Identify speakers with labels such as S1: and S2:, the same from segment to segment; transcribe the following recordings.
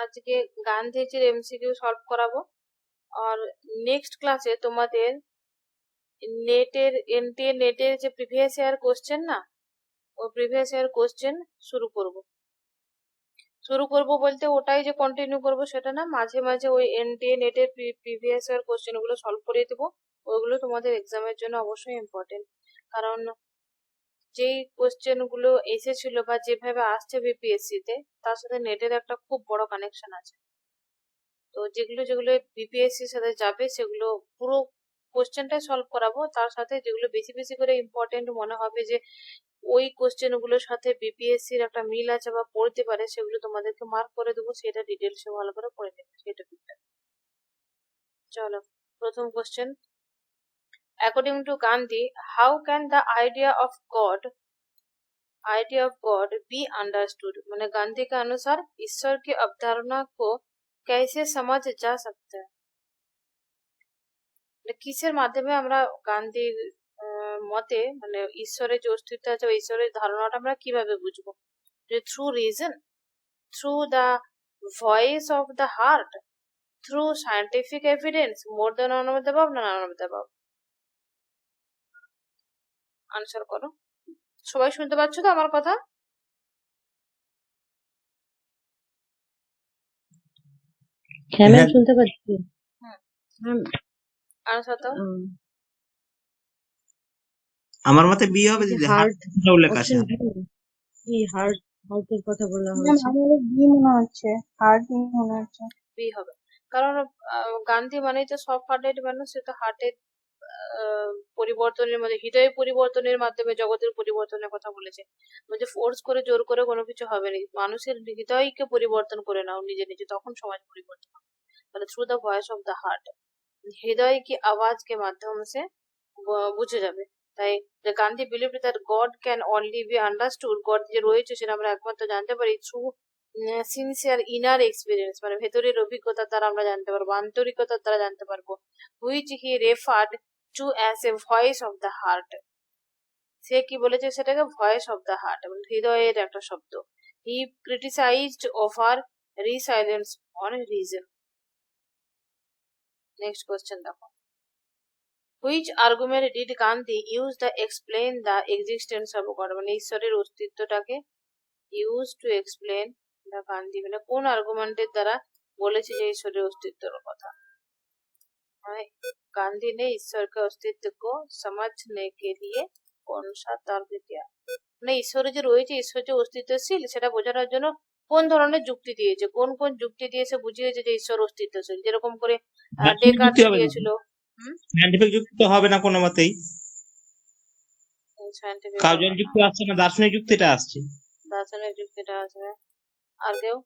S1: আজকে গান্ধীজির MCQ solve করাবো। আর নেক্সট ক্লাসে তোমাদের নেটের এনটিএ নেটের যে প্রিভিয়াস ইয়ার কোশ্চেন না, ওই প্রিভিয়াস ইয়ার কোশ্চেন শুরু করব বলতে ওটাই যে কন্টিনিউ করব সেটা না, মাঝে মাঝে ওই এনটিএ নেটের প্রিভিয়াস ইয়ার কোশ্চেন গুলো সলভ করে দেবো। ওইগুলো তোমাদের এক্সামের জন্য অবশ্যই ইম্পর্টেন্ট, কারণ যেই কোশ্চেন গুলো এসেছিল বা যেভাবে আসছে বিপিএসসি তে, তার সাথে নেটের একটা খুব বড় কানেকশন আছে। তো যেগুলো যেগুলো বিপিএসসির সাথে যাবে সেগুলো পুরো কোশ্চেনটাই সলভ করাবো, তার সাথে যেগুলো বেশি বেশি করে ইম্পর্টেন্ট মনে হবে যে ওই কোশ্চেন গুলোর সাথে বিপিএসসির একটা মিল আছে বা পড়তে পারে, সেগুলো তোমাদেরকে মার্ক করে দেবো, সেটা ডিটেলসে ভালো করে পড়ে নেবে সেই টপিকটা। চলো, প্রথম question. According to Gandhi, how can the idea of God be understood? मैंने गांधी के अनुसार ईश्वर की अवधारणा को कैसे समझ जा सकता है? কিসের মাধ্যমে আমরা গান্ধীর মতে মানে ঈশ্বরের যে অস্তিত্ব আছে, ঈশ্বরের ধারণাটা আমরা কিভাবে বুঝবো? যে through reason, through the voice of the heart, through scientific evidence, more than none of the above, না none of the above? Answer করো। সবাই শুনতে পাচ্ছ তো আমার কথা?
S2: হ্যাঁ ম্যাম, শুনতে পাচ্ছি।
S1: আনসার দাও।
S3: আমার মতে বি হবে, দিদি।
S2: হার্ট
S3: উল্লেখ আছে।
S2: এই হার্টের কথা বলা হয়েছে।
S4: আমাদের বি মনে হচ্ছে, হার্ট মনে হচ্ছে।
S1: বি হবে, কারণ গান্ধী মানে তো সব হার্টেড মানুষ, সে তো হার্টের পরিবর্তনের মধ্যে, হৃদয় পরিবর্তনের মাধ্যমে জগতের পরিবর্তনের কথা বলেছে। বলছে ফোর্স করে জোর করে কোনো কিছু হবে না, মানুষের হৃদয়কে পরিবর্তন করে নাও নিজে নিজে, তখন সমাজ পরিবর্তন হবে। মানে through the voice of the heart, হৃদয় কি আওয়াজ के माध्यम से বুঝে যাবে। তাই Gandhi believe that God can only be understood, God যে রয়েছে সেটা আমরা একমাত্র জানতে পারি থ্রু সিনসিয়ার ইনার এক্সপিরিয়েন্স, মানে ভেতরের অভিজ্ঞতার দ্বারা আমরা জানতে পারবো, আন্তরিকতার দ্বারা জানতে পারবো। Which he referred to as a voice of the heart, সে কি বলেছে সেটাকে ভয়েস অফ দ্য হার্ট, মানে হৃদয়ের একটা শব্দ। He criticised over reliance on reason. Next question দেখো। Which argument did Gandhi use the explain the existence of God, মানে ঈশ্বরের অস্তিত্বটাকে use to explain the Gandhi, মানে কোন আর্গুমেন্টের দ্বারা বলেছে যে ঈশ্বরের অস্তিত্বের কথা? गांधी ने ईश्वर के अस्तित्व को समझने के लिए कौन सा तर्क दिया? মানে ঈশ্বর যে রয়েছে, ঈশ্বর যে অস্তিত্বশীল সেটা বোঝানোর জন্য কোন ধরনের যুক্তি দিয়েছে, কোন কোন যুক্তি দিয়ে সে বুঝিয়েছে যে ঈশ্বর অস্তিত্বশীল? যেরকম করে ডেকার্টস দিয়েছিল।
S3: সায়েন্টিফিক যুক্তি তো হবে না কোনো মতেই,
S1: সায়েন্টিফিক
S3: কাউজন যুক্তি আসছে না, দার্শনিক যুক্তিটা আসছে।
S1: দার্শনিক যুক্তিটা আসবে। আর কেউ?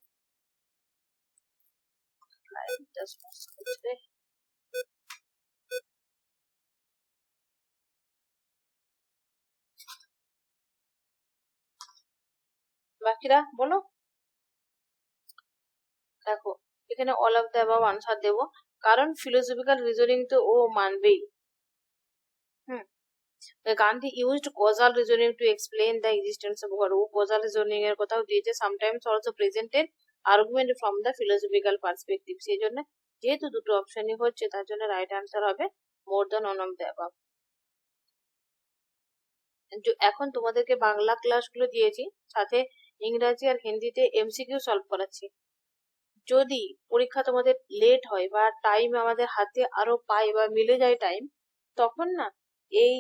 S1: বাকিরা বলো। দেখো এখানে all of the above answer দেবো, কারণ ফিলোসফিক্যাল রিজনিং তো ও মানবেই। Gandhi used causal reasoning to explain the existence of God, ও কজাল রিজনিং এর কথাও দিয়েছে। Sometimes also presented argument from the philosophical perspective, সেই জন্য যেহেতু দুটো অপশনই হচ্ছে তার জন্য রাইট আনসার হবে more than on of the above. এখন তোমাদেরকে বাংলা ক্লাসগুলো দিয়েছি, সাথে ইংরাজি আর হিন্দিতে এমসিকিউ সলভ করাচ্ছি। যদি পরীক্ষা তোমাদের লেট হয় বা টাইম আমাদের হাতে আরো পাই বা মিলে যায় টাইম, তখন না এই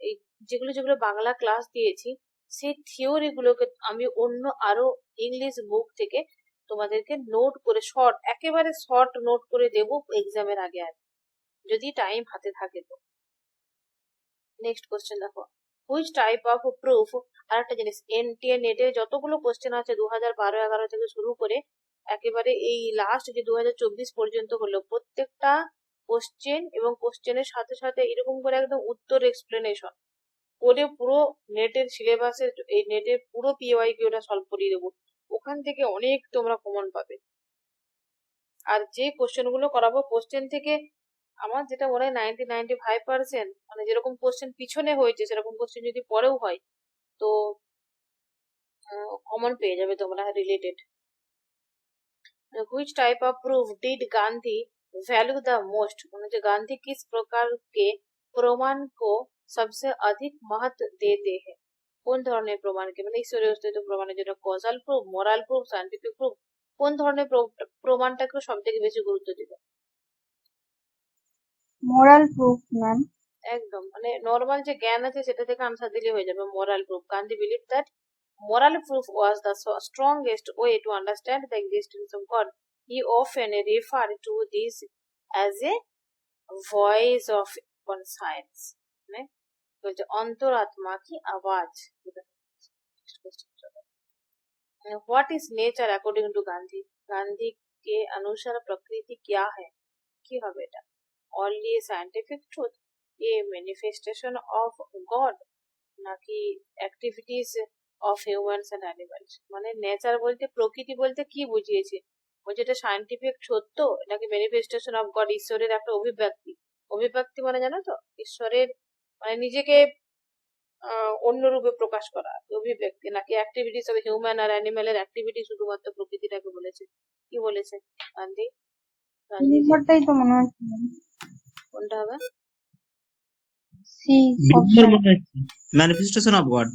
S1: এই যেগুলো যেগুলো বাংলা ক্লাস দিয়েছি সেই থিওরি গুলোকে আমি অন্য আরো ইংলিশ বুক থেকে তোমাদেরকে নোট করে একেবারে শর্ট নোট করে দেবো এক্সামের আগে আগে, যদি টাইম হাতে থাকে তো। নেক্সট কোশ্চেন দেখো। হুইচ টাইপ অফ প্রুফ, আর একটা জিনিস, এনটিএ নেটে যতগুলো কোশ্চেন আছে 2012-11 থেকে শুরু করে একেবারে এই লাস্ট যে 2024 পর্যন্ত হলো, প্রত্যেকটা কোশ্চেন এবং কোশ্চেনের সাথে সাথে এরকম করে একদম উত্তর এক্সপ্লেনেশন করে পুরো নেটের সিলেবাসের, এই নেটের পুরো পিওয়াই কিউটা সলভ করিয়ে দেবো। ওখান থেকে অনেক তোমরা কমন পাবে। আর যে কোশ্চেন গুলো করাবো কোশ্চেন থেকে আমার যেটা মনে হয় 90-95%, মানে যেরকম কোশ্চেন পিছনে হয়েছে সেরকম কোশ্চেন যদি পরেও হয় তো কমন পেয়ে যাবে তোমরা related. which type of proof did Gandhi value the most? মানে যে गांधी किस प्रकार के প্রমাণ को सबसे अधिक महत्व देते हैं? কোন ধরনের প্রমাণকে, মানে ঈশ্বরের অস্তিত্ব প্রমাণের জন্য causal proof, moral proof, scientific proof, কোন ধরনের প্রমাণটাকে সব থেকে বেশি গুরুত্ব দিবে?
S4: moral proof, ma'am.
S1: একদম, মানে নর্মাল যে জ্ঞান আছে সেটা থেকে আনসার দিলে হয়ে যাবে। Moral proof. Gandhi believe that moral proof was the strongest way to understand the existence of God. He often referred to this as a voice of conscience, মানে বলছে অন্তরাত্মা কি আওয়াজ। What is nature according to Gandhi? Gandhi के अनुसार प्रकृति क्या है? কি হবে এটা? only scientific truth, a manifestation of God, নাকি activities of humans and animals? মানে নেচার বলতে, প্রকৃতি বলতে কি বুঝিয়েছে? বলছে এটা সায়েন্টিফিক সত্য নাকি ম্যানিফেস্টেশন অফ গড, ঈশ্বরের একটা অভিব্যক্তি। অভিব্যক্তি মানে জানো তো, ঈশ্বরের মানে নিজেকে অন্য রূপে প্রকাশ করা অভিব্যক্তি, নাকি অ্যাক্টিভিটিস অফ হিউম্যান আর অ্যানিমেলের অ্যাক্টিভিটি শুধুমাত্র প্রকৃতিটাকে বলেছে? কি বলেছে গান্ধী? গান্ধী
S4: নাম্বারটাই তো মনে হচ্ছে
S1: কোনটা হবে?
S4: সি
S3: বিলিভার মনে হচ্ছে ম্যানিফেস্টেশন অফ গড।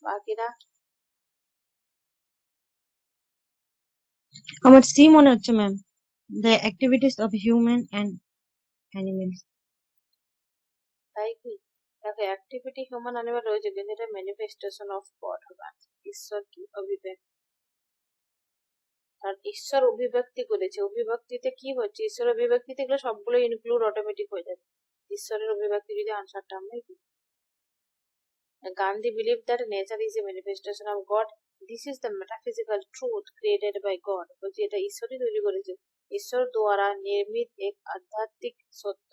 S1: বাকিরা
S2: আমার সি মনে হচ্ছে ma'am, the activities of human and animals.
S1: তাই কি? দেখো অ্যাক্টিভিটি হিউম্যান অ্যানিমেল রয়েছে, কিন্তু এটা ম্যানিফেস্টেশন অফ গড হবে। ঈশ্বর কি অভিব্যক্তি, আর ঈশ্বর অভিব্যক্তি করেছে। অভিব্যক্তিতে কি হচ্ছে? ঈশ্বর অভিব্যক্তিতে এগুলো সবগুলো ইনক্লুড অটোমেটিক হয়ে যাবে। ঈশ্বরের অভিব্যক্তি যদি আনসারটা আমরা দিই। Gandhi believed that nature is a manifestation of God. This is the metaphysical truth created by God. বলছি এটা ঈশ্বরই তৈরি করেছে, ঈশ্বর দ্বারা নির্মিত এক আধ্যাত্মিক সত্য।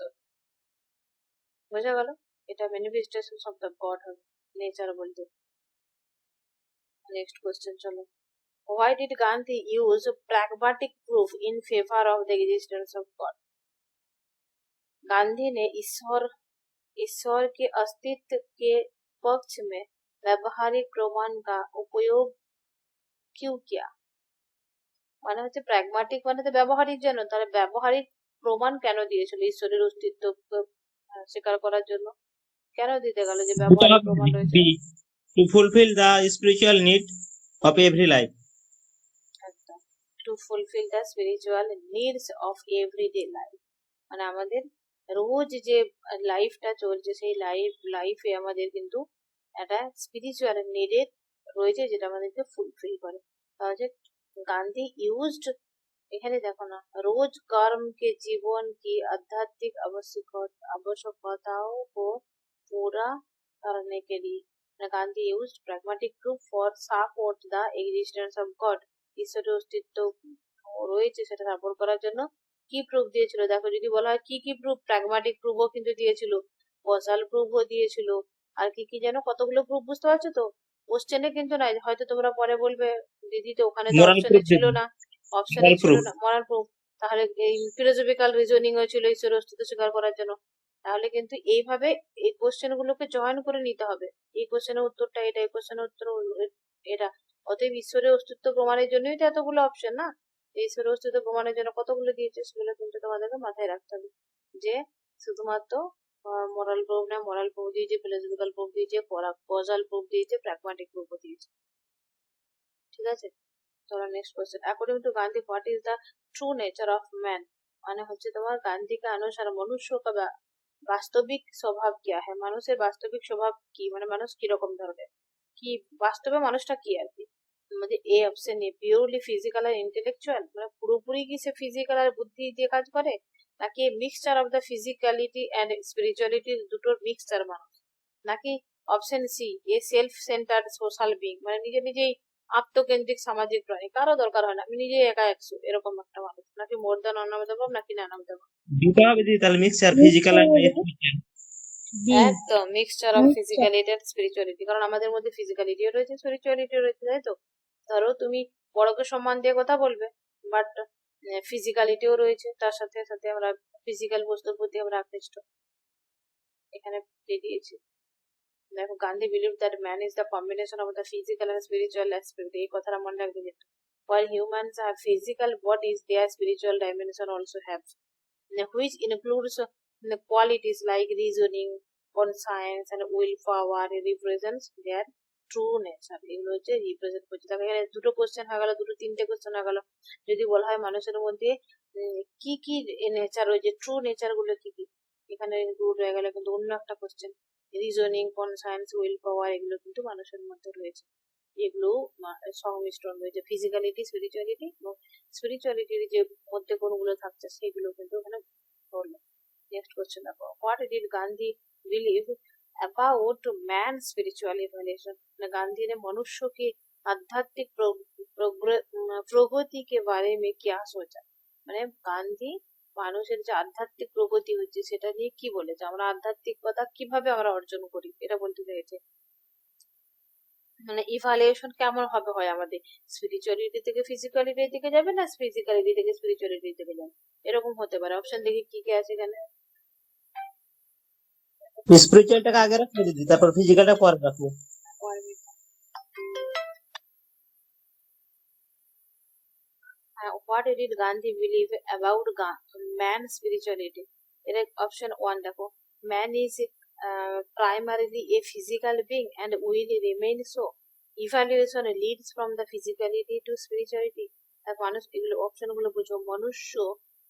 S1: বোঝা গেল? এটা ম্যানিফেস্টেশন অফ দ্য গড হবে নেচার বলতে। নেক্সট কোশ্চেন চলো। Why did Gandhi use pragmatic proof in favor of the existence of God? Gandhi ने ईश्वर के अस्तित्व के पक्ष में व्यवहारिक प्रमाण का उपयोग क्यों किया? মানে হচ্ছে প্র্যাগমাটিক মানে তো ব্যবহারিক জন্য, তাহলে ব্যবহারিক প্রমাণ কেন দিয়েছিল ঈশ্বরের অস্তিত্ব স্বীকার করার জন্য? কেন দিতে গেল যে ব্যবহারিক প্রমাণ রয়েছে?
S3: To fulfil the spiritual need of every life.
S1: একদম, to fulfil the spiritual needs of everyday life, মানে আমাদের রোজ যে লাইফটা চলছে সেই লাইফে আমাদের কিন্তু একটা স্পিরিচুয়াল নিডের রয়েছে যেটা আমাদেরকে ফুলফিল করে। তাহলে गांधी यूज्ड, এখানে দেখো না, रोज कर्म के जीवन की आध्यात्मिक आवश्यकताओं को पूरा करने के लिए Gandhi used pragmatic proof for support the existence of God. ঈশ্বরের অস্তিত্ব রয়েছে সেটা সাপোর্ট করার জন্য কি প্রুফ দিয়েছিল? দেখো যদি বলা হয় কি কি প্রুফ, প্র্যাগমাটিক প্রুফও কিন্তু দিয়েছিল, কজাল প্রুফও দিয়েছিল, আর কি কি যেন কতগুলো প্রুফ, বুঝতে পারছো তো? কোশ্চেনে কিন্তু নাই, হয়তো তোমরা পরে বলবে দিদি তো ওখানে তো
S3: মোরাল
S1: অপশনে
S3: প্রুফ
S1: ছিল না, অপশনে
S3: মোরাল
S1: ছিল
S3: প্রুফ
S1: না মোরাল প্রুফ, তাহলে এই ফিলোসফিক্যাল রিজনিং হয়েছিল ঈশ্বরের অস্তিত্ব স্বীকার করার জন্য। তাহলে কিন্তু এইভাবে এই কোশ্চেন গুলোকে জয়েন করে নিতে হবে। এই কোশ্চেনের উত্তরটা এটা, এই কোশ্চেনের উত্তর এটা। অতএব ঈশ্বরের অস্তিত্ব প্রমাণের জন্যই তো এতগুলো অপশন না। ঈশ্বরের অস্তিত্ব প্রমাণের জন্য কতগুলো দিয়েছে সেগুলো কিন্তু তোমাদেরকে মাথায় রাখতে হবে, যে শুধুমাত্র মোরাল প্রুফ না, মোরাল প্রুফ দিয়েছে, ফিলোসফিক্যাল প্রুফ দিয়েছে, কজাল প্রুফ দিয়েছে, প্র্যাগমাটিক প্রুফও দিয়েছে। ঠিক আছে, চলো next question. According to Gandhi what is the true nature of man? মানে হচ্ছে তোমার গান্ধীকে অনুসার মনুষ্য का বাস্তবিক স্বভাব কি है? মানুষের বাস্তবিক স্বভাব কি, মানে মানুষ কিরকম ধরনের, কি বাস্তবে মানুষটা কি আর কি? আমাদের এ অপশন এ পিওরলি ফিজিক্যাল আর ইন্টেলেকচুয়াল, মানে পুরোপুরি কি সে ফিজিক্যাল আর বুদ্ধি দিয়ে কাজ করে, নাকি mixture of the physicality and spirituality দুটোর মিক্সচার মানুষ, নাকি option C a self centred social being, মানে নিজে নিজেই আত্মকেন্দ্রিক সামাজিক প্রাণী, কারো দরকার হয় না, আমি নিজে একা 100 এরকম একটা মানুষ, নাকি মোর দ্যান অন্নদাবাব, নাকি নানাদাবাব?
S3: দুটো হবে দিদি, তাহলে মিক্সচার ফিজিক্যাল আর
S1: একদম মিক্সচার অফ ফিজিক্যালিটি আর স্পিরিচুয়ালিটি, কারণ আমাদের মধ্যে ফিজিক্যালিটিও রয়েছে, স্পিরিচুয়ালিটিও রয়েছে, তাই তো? ধরো তুমি বড়কে সম্মান দিয়ে কথা বলবে, বাট ফিজিক্যালিটিও রয়েছে, তার সাথে সাথে আমরা ফিজিক্যাল বস্তুর প্রতি আমরা আকৃষ্ট। এখানে দিয়ে দিয়েছি, দেখো Gandhi believe that man is the combination of the physical and spiritual aspect, এই কথাটা মনে রাখবে। While humans have physical bodies, their spiritual dimension also have, which includes the qualities like reasoning, conscience, and willpower represents their true nature. এগুলো হচ্ছে represent করছে। দেখো এখানে দুটো কোশ্চেন হয়ে গেল, দুটো তিনটে কোশ্চেন হয়ে গেল। যদি বলা হয় মানুষের মধ্যে কি কি নেচার রয়েছে, ট্রু নেচার গুলো কি কি, এখানে ইনক্লুড হয়ে গেল। কিন্তু অন্য একটা কোশ্চেন রিজনিং, কনসায়েন্স, উইল পাওয়ার এগুলো কিন্তু মানুষের মধ্যে রয়েছে। এগুলো সংমিশ্রণ রয়েছে ফিজিক্যালিটি, স্পিরিচুয়ালিটি এবং স্পিরিচুয়ালিটির যে মধ্যে কোনগুলো থাকছে সেগুলো কিন্তু এখানে ধরলো। নেক্সট কোশ্চেন দেখো, what did Gandhi believe about man spiritual evolution. Gandhi ने मनुष्य की आध्यात्मिक প্রগতি के बारे में क्या सोचा। মানে গান্ধী মানুষের যে আধ্যাত্মিক প্রগতি হচ্ছে সেটা নিয়ে কি বলেছে, আমরা আধ্যাত্মিকতা কিভাবে আমরা অর্জন করি এটা বলতে চাইছে। মানে ইভালুয়েশন কেমন ভাবে হয় আমাদের, স্পিরিচুয়ালিটি থেকে ফিজিক্যালিটির দিকে যাবে না ফিজিক্যালিটি থেকে স্পিরিচুয়ালিটির দিকে যাবে, এরকম হতে পারে। অপশন দেখি কি কি আছে এখানে।
S3: স্পিরিচুয়ালটাকে আগে রাখবো দিদি, তারপর ফিজিক্যালটা পরে রাখবো।
S1: What did Gandhi believe about man spirituality? এর অপশন 1 দেখো, man is primarily a physical being and will remain so. Evaluation leads from the physicality to spirituality. মানুষ এগুলো অপশন গুলো বুঝো। মনুষ্য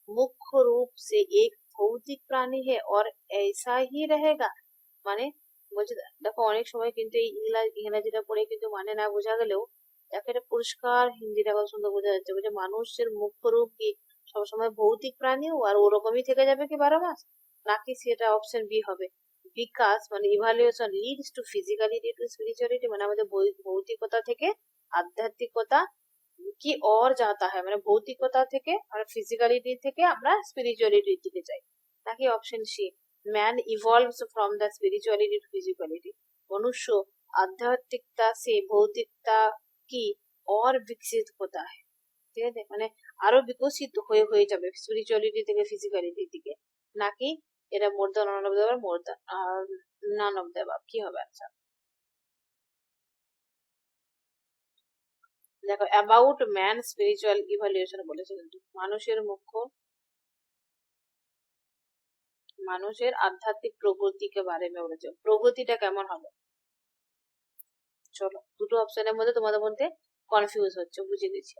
S1: मुख्य रूप से एक भौतिक प्राणी है और ऐसा ही रहेगा। মানে বলছে, দেখো অনেক সময় কিন্তু এই ইংরাজিটা পড়ে কিন্তু মানে না বোঝা গেলেও দেখো এটা পরিষ্কার হিন্দিটা কত সুন্দর বোঝা যাচ্ছে। বলছে মানুষের মুখ্য রূপ কি সবসময় ভৌতিক প্রাণীও আর ওরকমই থেকে যাবে কি 12 মাস, নাকি সেটা অপশন বি হবে। বিকাশ মানে evaluation leads to physicality to spirituality, মানে আমাদের ভৌতিকতা থেকে আধ্যাত্মিকতা কি और जाता है, মানে ভৌতিকতা থেকে আর ফিজিক্যালিটি থেকে আমরা স্পিরিচুয়ালিটির দিকে যাই, নাকি option C man evolves from the spirituality to physicality, মনুষ্য আধ্যাত্মিকতা সে ভৌতিকতা কি और विकसित होता है। ঠিক আছে, মানে আরো বিকশিত হয়ে যাবে স্পিরিচুয়ালিটি থেকে ফিজিক্যালিটির দিকে, নাকি এটা more the none of the more the naan of the কি হবে আচ্ছা। দেখো অ্যাবাউট ম্যান স্পিরিচুয়াল ইভালুয়েশন বলেছে, কিন্তু মানুষের আধ্যাত্মিক প্রগতিকে বারে মে বলেছে। প্রগতিটা কেমন হবে, চলো দুটো অপশনের মধ্যে তোমাদের মধ্যে কনফিউজ হচ্ছে, বুঝে দিচ্ছি।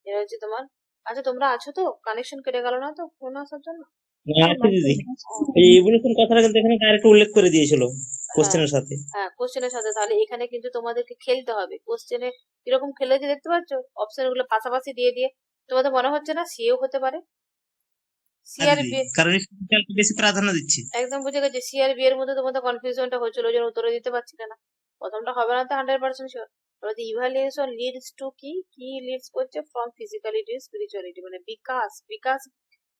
S1: এটা হচ্ছে তোমার, আচ্ছা তোমরা আছো তো, কানেকশন কেটে গেল না তো ফোন আসার জন্য?
S3: আছে দিদি, এই ইভলিউশন কথাটা কিন্তু এখানে ডাইরেক্ট উল্লেখ করে দিয়েছিল কোশ্চেনের সাথে।
S1: হ্যাঁ কোশ্চেনের সাথে, তাহলে এখানে কিন্তু তোমাদেরকে খেলতে হবে। কোশ্চেনে কিরকম খেলেছে দেখতে পাচ্ছ, অপশন গুলো পাশাপাশি দিয়ে দিয়ে। তোমাদের মনে হচ্ছে না সিও হতে পারে, সি আর বি,
S3: কারণ স্পিরিচুয়ালকে বেশি প্রাধান্য দিচ্ছি।
S1: একদম বুঝে গেছি। সি আর বি এর মধ্যে তোমাদের কনফিউশনটা হচ্ছিল, ওই জন্য উত্তর দিতে পারছিলে না। প্রথমটা হবে না তো 100% শিওর। ইভালুয়েশন লিডস টু কি কি লিডস করছে फ्रॉम फिजिकलिटी स्पिरिचुअलिटी, মানে বিকাশ বিকাশ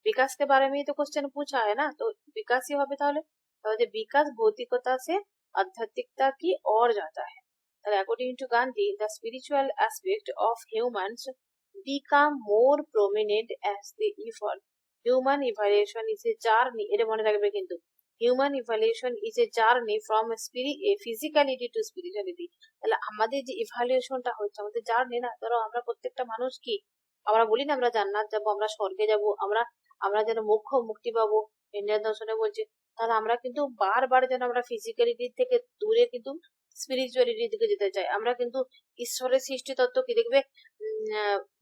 S1: विकास के बारे में ही तो क्वेश्चन पूछा है ना, तो विकास ही হবে তাহলে। তাহলে विकास भौतिकता से आध्यात्मिकता की ओर जाता है। তাহলে according to Gandhi, the spiritual aspect of humans become more prominent as they evolve. Human evolution is a journey, এটা মনে রাখবে কিন্তু, human evolution is a journey from physicality to spirituality. তাহলে আমাদের যে ইভালুয়েশনটা হচ্ছে আমাদের জার্নি না, ধরো আমরা প্রত্যেকটা মানুষ কি আমরা বলি না আমরা জান্নাত যাবো, আমরা স্বর্গে যাবো, আমরা যেন মোক্ষ মুক্তি পাবো ইন্ডিয়ান দর্শনে বলছে, তাহলে আমরা কিন্তু বারবার যেন আমরা ফিজিক্যালিটি থেকে দূরে কিন্তু স্পিরিচুয়ালিটির দিকে যেতে চাই। আমরা কিন্তু ঈশ্বরের সৃষ্টি তত্ত্ব কি দেখবে,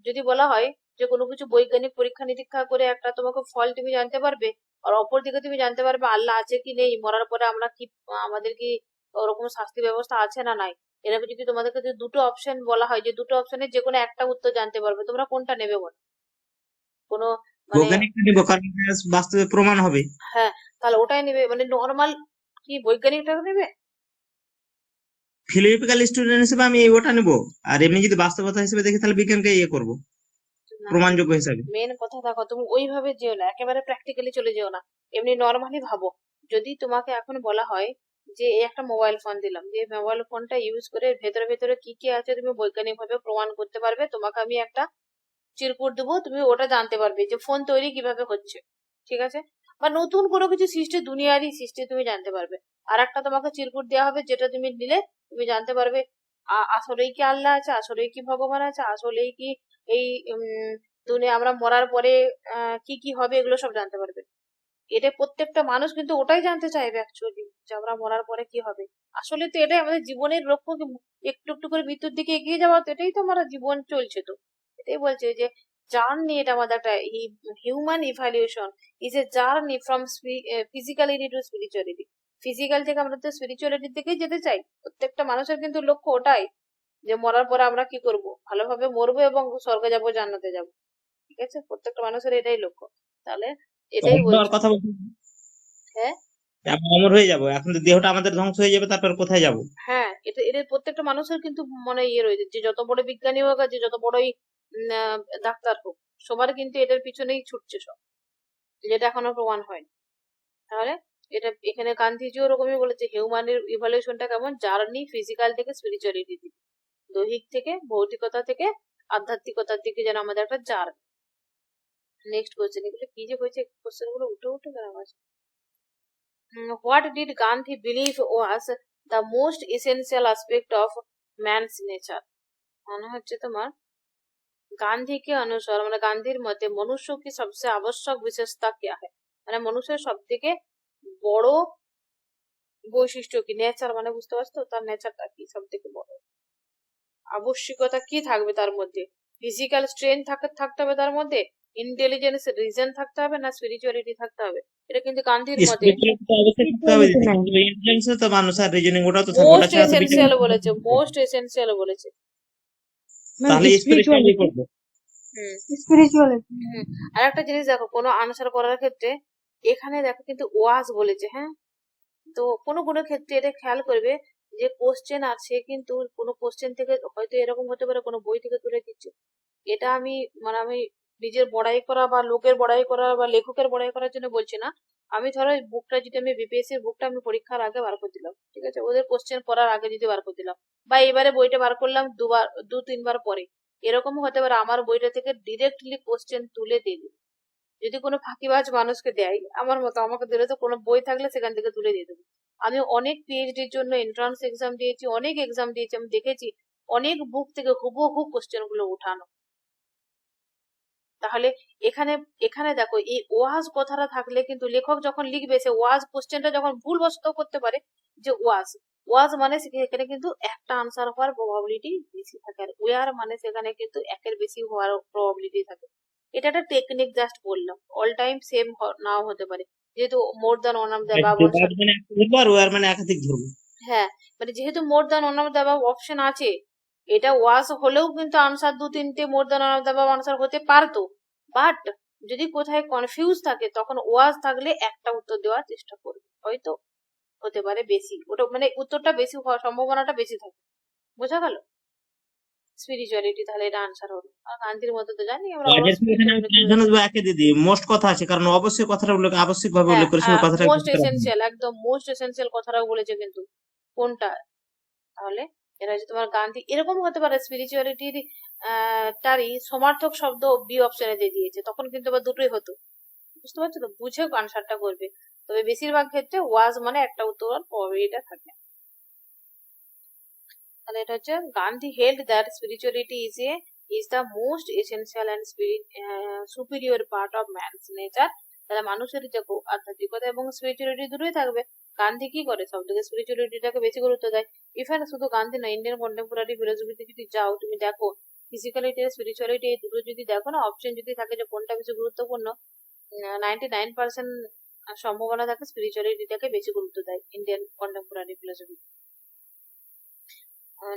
S1: যদি বলা হয় যে কোনো কিছু বৈজ্ঞানিক পরীক্ষা নিরীক্ষা করে একটা তোমাকে ফল তুমি জানতে পারবে, আর অপর দিকে তুমি জানতে পারবে আল্লাহ আছে কি নেই, মরার পরে আমরা কি আমাদের কি ওরকম শাস্তি ব্যবস্থা আছে না নাই। এরকম যদি তোমাদেরকে যদি দুটো অপশন বলা হয় যে দুটো অপশনের যে কোনো একটা উত্তর জানতে পারবে, তোমরা কোনটা নেবে বলো? কোনো
S3: বৈজ্ঞানিকটা নিব, কারণ বাস্তবে প্রমাণ হবে।
S1: হ্যাঁ তাহলে ওটাই নেবে, মানে নর্মাল কি বৈজ্ঞানিকটা নেবে?
S3: ফিলোসফিক্যাল স্টুডেন্ট হিসেবে আমি ওটা নেব, আর এমনি যদি বাস্তবতা হিসেবে দেখি তাহলে বিজ্ঞানকে করব প্রমাণযোগ্য হিসাবে।
S1: মেন কথা দেখো, তুমি ওইভাবে যেও না, একেবারে প্র্যাকটিক্যালি চলে যেও না, এমনি নর্মালি ভাবো। যদি তোমাকে এখন বলা হয় যে এই একটা মোবাইল ফোন দিলাম, যে মোবাইল ফোনটা ইউজ করে ভেতরে ভেতরে কি কি আছে তুমি বৈজ্ঞানিক ভাবে প্রমাণ করতে পারবে, তোমাকে আমি একটা চিরকুট দেবো, তুমি ওটা জানতে পারবে যে ফোন তৈরি কিভাবে হচ্ছে, ঠিক আছে, বা নতুন কোনো কিছু সৃষ্টি দুনিয়ারই সৃষ্টি তুমি জানতে পারবে। আর একটা তোমাকে চিরকুট দেওয়া হবে যেটা তুমি নিলে তুমি জানতে পারবে আসলেই কি আল্লাহ আছে, আসলেই কি ভগবান আছে, আসলেই কি এই দুনিয়া আমরা মরার পরে কি কি হবে এগুলো সব জানতে পারবে। এটা প্রত্যেকটা মানুষ কিন্তু ওটাই জানতে চাইবে অ্যাকচুয়ালি, যে আমরা মরার পরে কি হবে। আসলে তো এটাই আমাদের জীবনের লক্ষ্য, কি একটু একটু করে মৃত্যুর দিকে এগিয়ে যাওয়া, তো এটাই তো আমার জীবন চলছে। তো এটাই বলছে যে জার্নি, এটা আমাদের একটা human evaluation is a journey from physicality to spirituality. Physical থেকে আমরা তো স্পিরিচুয়ালিটির দিকেই যেতে চাই। প্রত্যেকটা মানুষের কিন্তু লক্ষ্য ওটাই, যে মরার পরে আমরা কি করব, ভালোভাবে মরবো এবং স্বর্গে যাবো, জান্নাতে যাব। ঠিক আছে, প্রত্যেকটা মানুষের এটাই লক্ষ্য। তাহলে এটাই
S3: অমর হওয়ার
S1: বলছে।
S3: কথা বলছি,
S1: হ্যাঁ,
S3: আমরা অমর হয়ে যাবো, এখন তো দেহটা আমাদের ধ্বংস হয়ে যাবে, তারপর কোথায় যাব?
S1: হ্যাঁ, এটা এদের প্রত্যেকটা মানুষের কিন্তু মনে ইয়ে রয়েছে, যে যত বড় বিজ্ঞানী হোক আর যে যত বড়ই ডাক্তার হোক, সবার কিন্তু এটার পিছনেই ছুটছে সব, যেটা এখনো প্রমাণ হয়নি। তাহলে এটা এখানে গান্ধীজি ওরকমই বলেছে, হিউম্যানের ইভলিউশনটা কেমন, জার্নি ফিজিক্যাল থেকে স্পিরিচুয়ালিটি দিকে, দৈহিক থেকে ভৌতিকতা থেকে আধ্যাত্মিকতার দিকে, যেন আমাদের একটা জার্নি। নেক্সট কোয়েশ্চেন, এগুলো কি যে হয়েছে, কোয়েশ্চেন গুলো উঠে উঠে কেন আছে। What did Gandhi believe was the most essential aspect of man's nature? মনে হচ্ছে তোমার गांधी के अनुसार, মানে গান্ধীর মতে মনুষ্য কি সবচেয়ে আবশ্যক বিশেষতা क्या है, মানে মানুষের সব থেকে বড় বৈশিষ্ট্য কি, নেচার মানে বুঝতে পারছো, তার নেচারটা কি, সব থেকে বড় আবশ্যকতা কি থাকবে তার মধ্যে। ফিজিক্যাল স্ট্রেংথ থাকতে হবে তার মধ্যে, ইন্টেলিজেন্স রিজন থাকতে হবে, না স্পিরিচুয়ালিটি থাকতে হবে। এটা কিন্তু গান্ধীর মতে
S3: স্পিরিচুয়ালিটি তো অবশ্যই থাকতে হবে
S2: Spirituality,
S3: দিদি,
S2: ma'am.
S3: কিন্তু ইন্টেলিজেন্স তো মানুষ আর রিজনিং ওটাও তো থাকবে, ওটা
S1: মোস্ট
S3: ছাড়া তো বিজ্ঞান।
S1: এসেন্সিয়াল বলেছে, মোস্ট এসেন্সিয়াল বলেছে।
S2: Ma'am,
S3: তাহলে স্পিরিচুয়ালিটি
S2: spirituality.
S3: করবো।
S1: হুম
S4: spirituality,
S1: হুম। আর একটা জিনিস দেখো, কোনো আনসার করার ক্ষেত্রে এখানে দেখো কিন্তু ওয়াজ বলেছে, হ্যাঁ। তো কোনো কোনো ক্ষেত্রে এটা খেয়াল করবে, যে কোশ্চেন আছে কিন্তু কোনো কোশ্চেন থেকে হয়তো এরকম হতে পারে কোনো বই থেকে তুলে দিচ্ছে। এটা আমি মানে আমি নিজের বড়াই করা বা লোকের বড়াই করা বা লেখকের বড়াই করার জন্য বলছি না। আমি ধরো এই বুকটা যদি আমি বিপিএসসি এর বুকটা আমি পরীক্ষার আগে বার করে দিলাম, ঠিক আছে, ওদের কোশ্চেন পড়ার আগে যদি বার করে দিলাম, বা এবারে বইটা বার করলাম দু তিনবার পরে, এরকম হতে পারে আমার বইটা থেকে ডিরেক্টলি কোশ্চেন তুলে দিয়ে দিল। যদি কোনো ফাঁকিবাজ মানুষকে দেয় আমার মতো, আমাকে দিলে তো কোনো বই থাকলে সেখান থেকে তুলে দিয়ে দেবো। আমি অনেক পিএইচডির জন্য এন্ট্রান্স এক্সাম দিয়েছি, অনেক এক্সাম দিয়েছি, আমি দেখেছি অনেক বুক থেকে হুবহু কোশ্চেন গুলো উঠানো। তাহলে এখানে এখানে দেখো, এই ওয়াজ কথাটা থাকলে কিন্তু লেখক যখন লিখবে, সে ওয়াজ কোশ্চেনটা যখন ভুলবশত করতে পারে, যে ওয়াজ ওয়াজ মানে এখানে কিন্তু একটা আনসার হওয়ার প্রবাবিলিটি বেশি থাকে, আর ওয়ার মানে সেখানে কিন্তু একের বেশি হওয়ার প্রবাবিলিটি থাকে। এটা একটা টেকনিক জাস্ট বললাম, অল টাইম সেম নাও হতে পারে, যেহেতু more than one of the above
S3: যে বাদ মানে একটা ধরবো আর ওয়ার মানে একাধিক ধরবো।
S1: হ্যাঁ, মানে যেহেতু more than one of the above option আছে, এটা ওয়াজ হলেও কিন্তু আনসার দু তিনটে more than one of the above answer হতে পারতো। বাট যদি কোথায় কনফিউজ থাকে, তখন ওয়াজ থাকলে একটা উত্তর দেওয়ার চেষ্টা করবে, হয়তো হতে পারে বেশি, ওটা মানে উত্তরটা বেশি হওয়ার সম্ভাবনাটা বেশি থাকে। বোঝা গেল? স্পিরিচুয়ালিটি, তাহলে এটা আনসার হলো। আর গান্ধীর মধ্যে তো জানি আমরা
S3: কাজের থেকে এখানে আমি প্রাধান্য দেবো একে দিদি, মোস্ট কথা আছে, কারণ অবশ্যই কথাটা উল্লেখ আবশ্যিক ভাবে
S1: হ্যাঁ,
S3: উল্লেখ করেছে, ওই কথাটা
S1: মোস্ট
S3: করতে রাখবো।
S1: এসেন্সিয়াল, একদম মোস্ট এসেন্সিয়াল কথাটাও বলেছে কিন্তু কোনটা। তাহলে এটা হচ্ছে তোমার গান্ধী, এরকম হতে পারে স্পিরিচুয়ালিটির তারই সমার্থক শব্দ বি অপশনে দিয়ে দিয়েছে, তখন কিন্তু আবার দুটোই হতো। বুঝতে পারছো তো, বুঝে আনসারটা করবে। তবে বেশিরভাগ ক্ষেত্রে ওয়াজ মানে একটা উত্তর প্রবাবিলিটি থাকে। তাহলে এটা হচ্ছে Gandhi held that spirituality is the most essential and superior part of man's nature. তাহলে মানুষের যে আধ্যাত্মিকতা এবং স্পিরিচুয়ালিটি দুটোই থাকবে। গান্ধী কি করে, সব থেকে স্পিরিচুয়ালিটিটাকে বেশি গুরুত্ব দেয়। ইভেন শুধু গান্ধী না, ইন্ডিয়ান কন্টেম্পোরারি ফিলোসফিতে যদি যাও তুমি দেখো, ফিজিক্যালিটি আর স্পিরিচুয়ালিটি এই দুটো যদি দেখো না, অপশন যদি থাকে যে কোনটা বেশি গুরুত্বপূর্ণ, 99% সম্ভাবনা থাকে স্পিরিচুয়ালিটিটাকে বেশি গুরুত্ব দেয় Indian contemporary philosophy.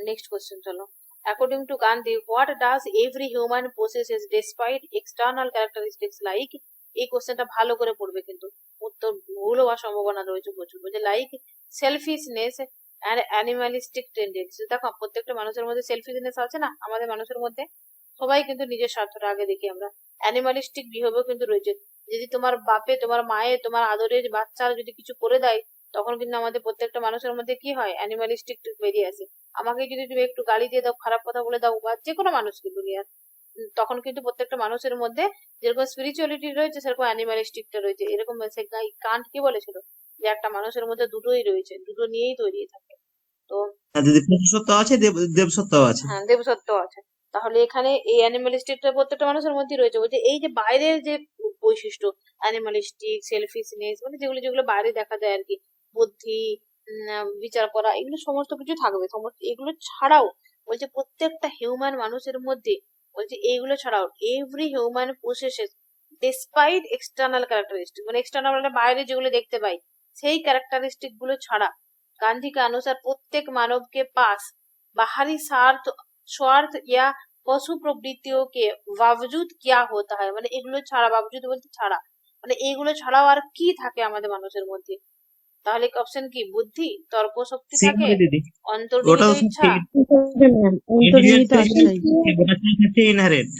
S1: Next question চলো। According to Gandhi, what does every human possesses despite external characteristics like, এই কোশ্চেনটা ভালো করে পড়বে কিন্তু উত্তর ভুল হওয়ার সম্ভাবনা রয়েছে প্রচুর। বলছে লাইক সেলফিশনেস অ্যান্ড অ্যানিমালিস্টিক টেন্ডেন্সি। দেখো প্রত্যেকটা মানুষের মধ্যে সেলফিশনেস আছে না, আমাদের মানুষের মধ্যে সবাই কিন্তু নিজের স্বার্থটা আগে দেখি আমরা। অ্যানিমালিস্টিক বিহেভিয়ার কিন্তু রয়েছে, যদি তোমার বাপে তোমার মায়ে তোমার আদরের বাচ্চারা যদি কিছু করে দেয়, তখন কিন্তু আমাদের প্রত্যেকটা মানুষের মধ্যে কি হয়, অ্যানিমালিস্টিক বেরিয়ে আসে। আমাকে যদি তুমি একটু গালি দিয়ে দাও, খারাপ কথা বলে দাও, বা যে কোনো মানুষকে দুনিয়ার, তখন কিন্তু প্রত্যেকটা মানুষের মধ্যে যেরকম স্পিরিচুয়ালিটি রয়েছে সেরকম অ্যানিমালিস্টিকটা রয়েছে। এরকম কান্ট কি বলেছিল, যে একটা মানুষের মধ্যে দুটোই রয়েছে, দুটো নিয়েই তৈরি থাকে। তো
S3: আর যদি পশুসত্ত্ব আছে দেবসত্ত্ব আছে।
S1: হ্যাঁ, দেবসত্ত্ব আছে। তাহলে এখানে এই অ্যানিমালিস্টিকটা প্রত্যেকটা মানুষের মধ্যেই রয়েছে। বলছে এই যে বাইরের যে বৈশিষ্ট্য, অ্যানিমালিস্টিক, সেলফিশনেস, মানে যেগুলো যেগুলো বাইরে দেখা যায় আর কি, বুদ্ধি, বিচার করা, এগুলো সমস্ত কিছু থাকবে। সমস্ত এগুলো ছাড়াও বলছে প্রত্যেকটা হিউম্যান মানুষের মধ্যে, বলছে এইগুলো ছাড়াও every human possesses despite external characteristic, মানে এক্সটার্নাল মানে বাইরে যেগুলো দেখতে পাই সেই ক্যারেক্টারিস্টিক গুলো ছাড়া गांधी के अनुसार प्रत्येक मानव के पास बाहरी स्वार्थ या पशु प्रवृत्तियों के बावजूद क्या होता है, মানে এগুলো ছাড়া, বাবজুদ বলতে ছাড়া, মানে এইগুলো ছাড়াও আর কি থাকে আমাদের মানুষের মধ্যে? তাহলে অপশন কি? বুদ্ধি, তর্ক শক্তি
S3: সি
S1: থাকে,
S3: হবে দিদি, ওটা
S1: অন্তর্নিহিত
S3: তো
S1: ইচ্ছা।
S2: ম্যাম অন্তর্নিহিত আচ্ছাই।
S3: ইনহারেন্ট।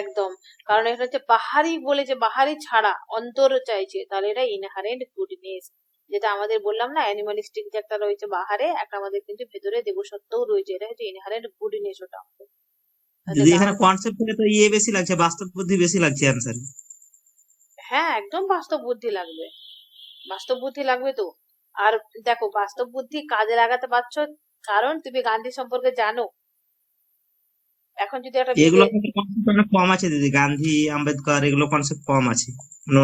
S1: একদম, কারণ এটা হচ্ছে বাহারি, বলে যে বাহারি ছাড়া অন্তর চাইছে, তাহলে এটা ইনহারেন্ট গুডনেস। যেটা আমাদের বললাম না, অ্যানিমালিস্টিক যে একটা রয়েছে বাহারে, একটা আমাদের কিন্তু ভেতরে দেবসত্ত্বও রয়েছে, এটা হচ্ছে ইনহারেন্ট গুডনেস ওটা আমাদের। তাহলে
S3: দিদি এখানে কনসেপ্ট থেকে তো ইয়ে বেশি লাগছে, বাস্তব বুদ্ধি বেশি লাগছে অ্যান্সার।
S1: হ্যাঁ, একদম বাস্তব বুদ্ধি লাগবে, বাস্তব বুদ্ধি লাগবে তো। আর দেখো, বাস্তব বুদ্ধি কাজে লাগাতে পারছো কারণ তুমি গান্ধী সম্পর্কে জানো। এখন যদি একটা
S3: এগুলো আমাদের কনসেপ্ট অনেক কম আছে দিদি, গান্ধী, আম্বেদকর এগুলো কনসেপ্ট কম আছে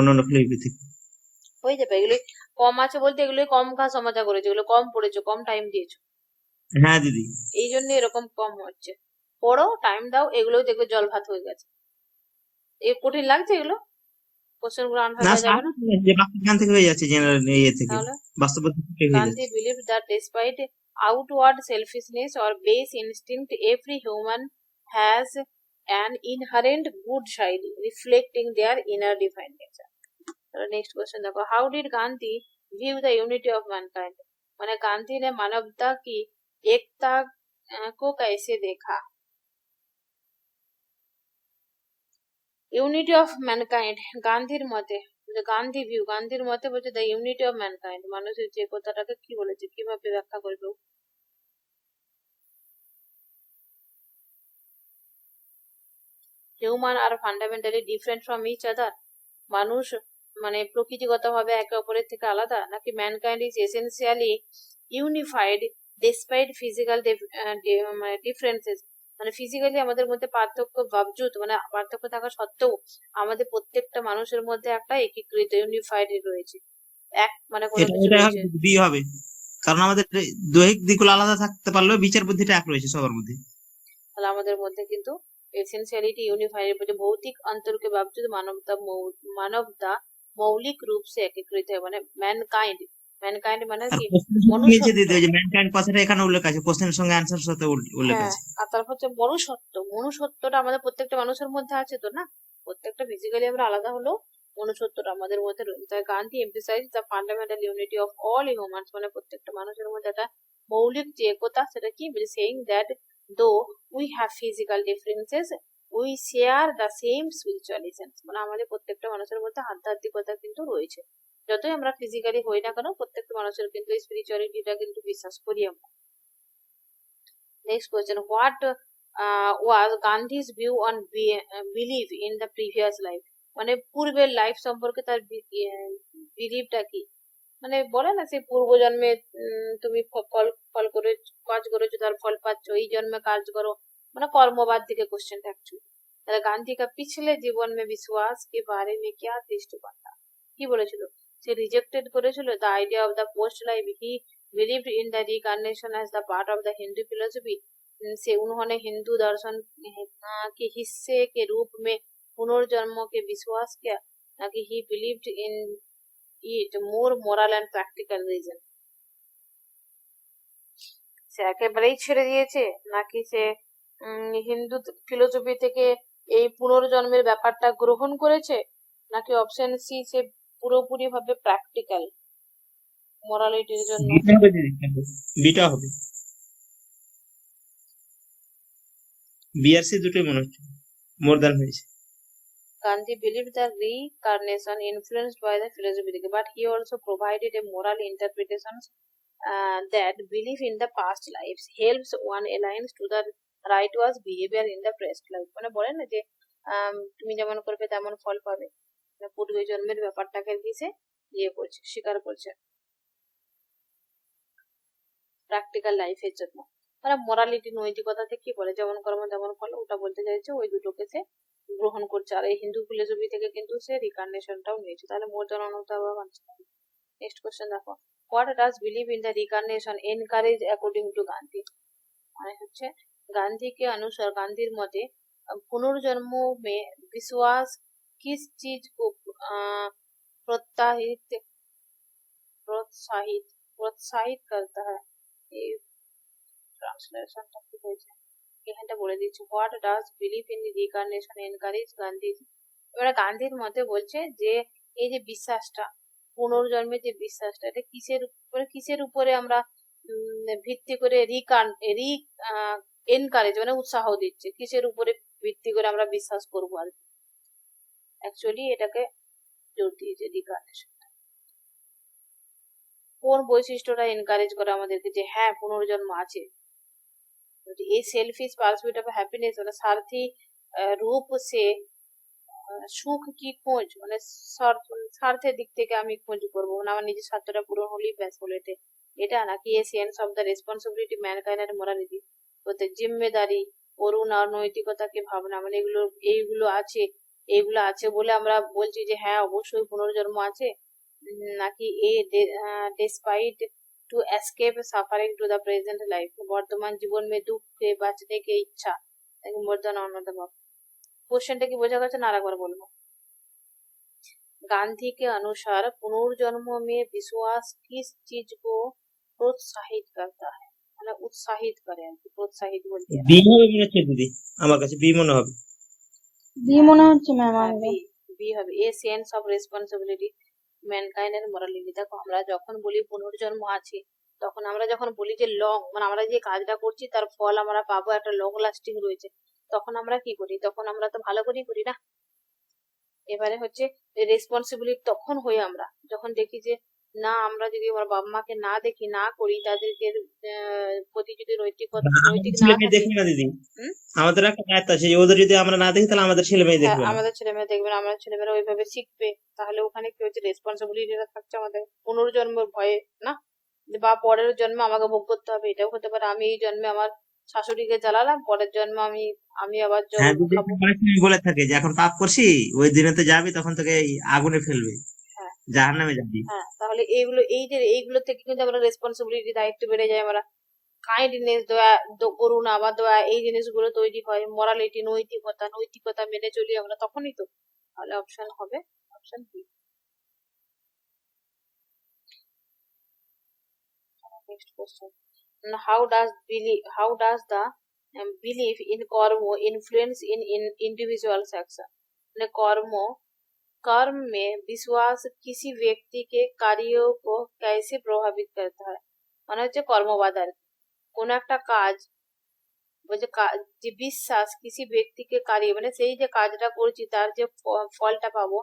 S3: অন্য ফিলোসফি থেকে।
S1: হয়ে যাবে, এগুলোই কম আছে বলতে এগুলোই কম কাজ সমাজা করেছে, এগুলো কম পড়েছো, কম টাইম দিয়েছো,
S3: হ্যাঁ দিদি।
S1: এই জন্য এরকম কম হচ্ছে। পড়ো, টাইম দাও, এগুলোই দেখবে জল ভাত হয়ে গেছে। এ কঠিন লাগছে এগুলো, কোশ্চেন গুলো আনসার
S3: না
S1: দেওয়া যাবে না?
S3: যে বাস্তব জ্ঞান থেকে হয়ে যাচ্ছে, জেনারেল ইয়ে থেকে,
S1: তাহলে
S3: বাস্তব বুদ্ধি থেকে হয়ে
S1: গান্ধী
S3: যাচ্ছে।
S1: believed that despite outward selfishness or base instinct, every human has an inherent good side reflecting their inner divine nature. Next question देखो, how did Gandhi view the unity of mankind, माने गांधी ने मानवता की एकता को कैसे देखा? ইউনিটি অফ ম্যানকাইন্ড গান্ধীর মতে, গান্ধী ভিউ, গান্ধীর মতে বলছে দ্য ইউনিটি অফ ম্যানকাইন্ড, মানুষের যে কথাটাকে কি বলেছে, কিভাবে ব্যাখ্যা করবে? Human are fundamentally different from each other, মানুষ মানে প্রকৃতিগতভাবে একে অপরের থেকে আলাদা, নাকি mankind is essentially unified despite physical differences, মানে ফিজিক্যালি আমাদের মধ্যে পার্থক্য বাবজুদ, মানে পার্থক্য থাকা সত্ত্বেও আমাদের প্রত্যেকটা মানুষের মধ্যে একটা একীকৃত ইউনিফাইড রয়েছে, এক মানে কোনো
S3: এটা
S1: কিছু
S3: এটা
S1: রয়েছে।
S3: বি হবে, কারণ আমাদের দৈহিক দিকগুলো আলাদা থাকতে পারলেও বিচার বুদ্ধিটা এক রয়েছে সবার মধ্যে।
S1: তাহলে আমাদের মধ্যে কিন্তু एसेंशियलिटी यूनिफाइड भौतिक अंतर के बावजूद मानवता मौलिक रूप से एकीकृत है, माने मैनकाइंड, मैनकाइंड মানে
S3: আর
S1: কি?
S3: কোশ্চেন নিয়েছে
S1: মনুষ্যত্ব।
S3: দিদি, ওই যে ম্যানকাইন্ড কথাটা এখানে উল্লেখ আছে, কোশ্চেনের সঙ্গে অ্যান্সার সাথে উল্লেখ
S1: হ্যাঁ,
S3: আছে।
S1: আর তারপর হচ্ছে মনুষ্যত্ব, মনুষ্যত্বটা আমাদের প্রত্যেকটা মানুষের মধ্যে আছে তো, না? প্রত্যেকটা ফিজিক্যালি আমরা আলাদা হলেও মনুষ্যত্বটা আমাদের মধ্যে রয়েছে। তাই Gandhi emphasize the fundamental unity of all humans, মানে প্রত্যেকটা মানুষের মধ্যে একটা মৌলিক যে একতা, সেটা কি saying that though we have physical differences we share the same spiritual essence, মানে আমাদের প্রত্যেকটা মানুষের মধ্যে আধ্যাত্মিকতা কিন্তু রয়েছে। যতই আমরা ফিজিক্যালি হই না কেন, প্রত্যেকটা মানুষের কিন্তু এই স্পিরিচুয়ালিটিটা কিন্তু বিশ্বাস করি আমরা। Next question, what was Gandhi's view on belief in the previous life, মানে পূর্বের লাইফ সম্পর্কে তার বিলিভটা কি? মানে বলে না, সেই পূর্বজন্মে তুমি ফল ফল করে কাজ করেছো, তার ফল পাচ্ছ, এই জন্মে কাজ করো, মানে কর্মবাদ দিকে কোশ্চেনটা অ্যাকচুয়ালি। তাহলে গান্ধী কা পিছলে জীবন মে বিশ্বাস কে বারে মে क्या দৃষ্টিকোণ था, কি বলেছিল? সে রিজেক্টেড করেছিল the idea of the post life, he believed in the reincarnation as the part of the Hindu philosophy, से उन्होंने हिंदू दर्शन के हिस्से के रूप में पुनर्जन्म के विश्वास किया, ना कि he believed in it more moral and practical reason, সে একেবারেই ছেড়ে দিয়েছে, নাকি সে হিন্দু ফিলোসফি থেকে এই পুনর্জন্মের ব্যাপারটা গ্রহণ করেছে, নাকি অপশন সি সে পুরোপুরি ভাবে প্র্যাকটিক্যাল মোরালিটির জন্য?
S3: বিটা হবে দিদি, বিটা হবে, বিআরসি দুটোই মনে হচ্ছে মোর দ্যান হয়েছে।
S1: Gandhi believed the reincarnation influenced by the philosophy, but he also provided a moral interpretation that belief in the past lives helps one aligns to the righteous behavior in the present life, মানে বলে না যে তুমি যেমন করবে তেমন ফল পাবে, পূর্ব জন্মের ব্যাপারটাকে কি সে ইয়ে করছে, স্বীকার করছে। প্র্যাকটিক্যাল লাইফের জন্য। মানে মোরালিটি নৈতিকতাতে কি বলে, যেমন কর্ম তেমন ফল, ওটা বলতে চাইছে, ওই দুটোকে সে গ্রহণ করছে। আর এই হিন্দু ফিলোসফি থেকে কিন্তু সে রিকার্নেশনটাও নিয়েছে। তাহলে মোর জন অনুতা মানছে। নেক্সট কোশ্চেন দেখো, what does believe in the reincarnation encourage according to Gandhi. মানে হচ্ছে गांधी के अनुसार, गांधीर मते पुनर्जन्म में विश्वास किस चीज को प्रोत्साहित प्रोत्साहित प्रोत्साहित करता है। এই ট্রান্সলেশনটা কি হয়েছে এখানটা বলে দিচ্ছি। What does believe in reincarnation encourage Gandhi. এবারে গান্ধীর মতে বলছে যে এই যে বিশ্বাসটা, পুনর্জন্মের যে বিশ্বাসটা, এটা কিসের উপরে আমরা ভিত্তি করে এনকারেজ মানে উৎসাহ দিচ্ছে, কিসের উপরে ভিত্তি করে আমরা বিশ্বাস করবো আর কি। অ্যাকচুয়ালি এটাকে জোর দিয়েছে রিকার্নেশন। কোন বৈশিষ্ট্যটা এনকারেজ করে আমাদেরকে যে হ্যাঁ পুনর্জন্ম আছে। এই সেলফিশ পারসুইট অফ হ্যাপিনেস মানে স্বার্থী রূপ সে সুখ কি খোঁজ, মানে স্বার্থের দিক থেকে আমি খোঁজ করবো, মানে আমার নিজের স্বার্থটা পূরণ হলেই ব্যাস বলে এটা নাকি a sense of the responsibility mankind and morality, বলতে জিম্মেদারি, করুণা আর নৈতিকতাকে ভাবনা, মানে এইগুলো আছে বলে আমরা বলছি যে হ্যাঁ অবশ্যই পুনর্জন্ম আছে, নাকি a despite to escape suffering to the present life, वर्तमान जीवन में दुख के बचने की इच्छा, मोर देन अनदर। क्वेश्चनটা কি বোঝা গেছে না আরেকবার বলবো। गांधी के अनुसार पुनर्जन्म में विश्वास किस चीज को प्रोत्साहित करता है, মানে উৎসাহিত করে আর কি, প্रोत्साहित বলতে
S3: বি হবে মনে হচ্ছে দিদি, আমার কাছে বি মনে হবে।
S4: বি মনে হচ্ছে ম্যাম
S1: হ্যাঁ
S4: আমাকে।
S1: বি হবে। A sense of responsibility mankind and morality. দেখো আমরা যখন বলি পুনর্জন্ম আছে, তখন আমরা যখন বলি যে মানে আমরা যে কাজটা করছি তার ফল আমরা পাবো, একটা লং লাস্টিং রয়েছে, তখন আমরা কি করি, তখন আমরা তো ভালো করেই করি না। এবারে হচ্ছে রেসপন্সিবিলিটি তখন হই আমরা যখন দেখি যে না, আমরা যদি আমার বাবা মাকে না দেখি, না করি, তাদেরকে প্রতি যদি নৈতিক
S3: আমাদের
S1: না
S3: ছেলে মেয়ে
S1: থাকে।
S3: দেখবে না দিদি,
S1: হুম?
S3: আমাদের একটা দায়িত্ব আছে যে ওদের যদি আমরা না দেখি তাহলে আমাদের ছেলে মেয়ে
S1: হ্যাঁ,
S3: দেখবে না।
S1: আমাদের ছেলেমেয়ে দেখবে না, আমাদের ছেলেমেয়েরা ওইভাবে শিখবে। তাহলে ওখানে কি হচ্ছে, রেসপন্সিবিলিটিটা থাকছে আমাদের পুনর্জন্মের ভয়ে না, বা পরের জন্মে আমাকে ভোগ করতে হবে। এটাও হতে পারে আমি এই জন্মে আমার শাশুড়িকে জ্বালালাম, পরের জন্মে আমি আবার
S3: হ্যাঁ
S1: জল
S3: দিদি,
S1: খাবো।
S3: অনেক সময় বলে থাকে যে এখন পাপ করছি, ওই দিনে তো যাবি, তখন তোকে এই আগুনে ফেলবে,
S1: হ্যাঁ
S3: জাহান্নামে যাবি।
S1: হ্যাঁ, তাহলে এইগুলো থেকে কিন্তু আমরা রেসপন্সিবিলিটি, দায়িত্ব বেড়ে যায়। আমরা কাইন্ডনেস, দয়া, করুণা বা দয়া, এই জিনিসগুলো তৈরি হয়। মোরালিটি, নৈতিকতা মেনে চলি আমরা, তখনই তো। তাহলে অপশন হবে option B. Next question, how does the belief in karma influence in individual's action, মানে कर्म में विश्वास किसी व्यक्ति के कार्यों को कैसे प्रभावित करता है। মানে হচ্ছে কর্মবাদ আর কি। কোন একটা কাজ বলছে যে বিশ্বাস কিসি ব্যক্তিকে কার্য, মানে সেই যে কাজটা করছি তার যে ফলটা পাবো,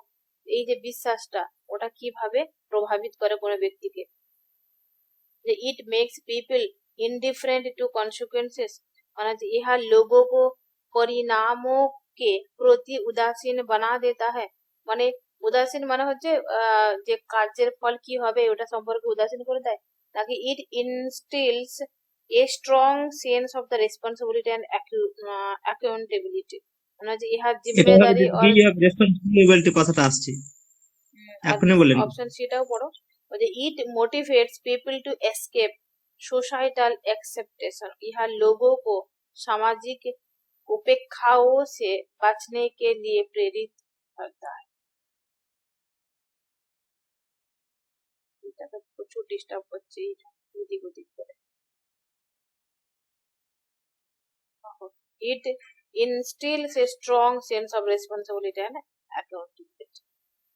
S1: এই যে বিশ্বাসটা ওটা কিভাবে প্রভাবিত করে কোনো ব্যক্তিকে। যে it makes people indifferent to consequences, মানে যে ইহা लोगों को परिणामों के प्रति उदासीन बना देता है, মানে উদাসীন মানে হচ্ছে যে কার্যের ফল কি হবে ওটা সম্পর্কে উদাসীন করে দেয়, নাকি it instils a strong sense of the responsibility and accountability, মানে যে ইহা
S3: এটা হবে
S1: জিম্মেদারি
S3: যে বি অফ রেসপন্সিবিলিটি কথাটা আসছে, এখনই বলেন।
S1: অপশন সিটাও পড়ো। It motivates people to escape societal expectation, यह लोगों को सामाजिक उपेक्षाओं से बचने के लिए प्रेरित करता है। এটাকে প্রচুর ডিস্টার্ব করছে এদিক ওদিক করে। It instills a strong sense of responsibility and accountability,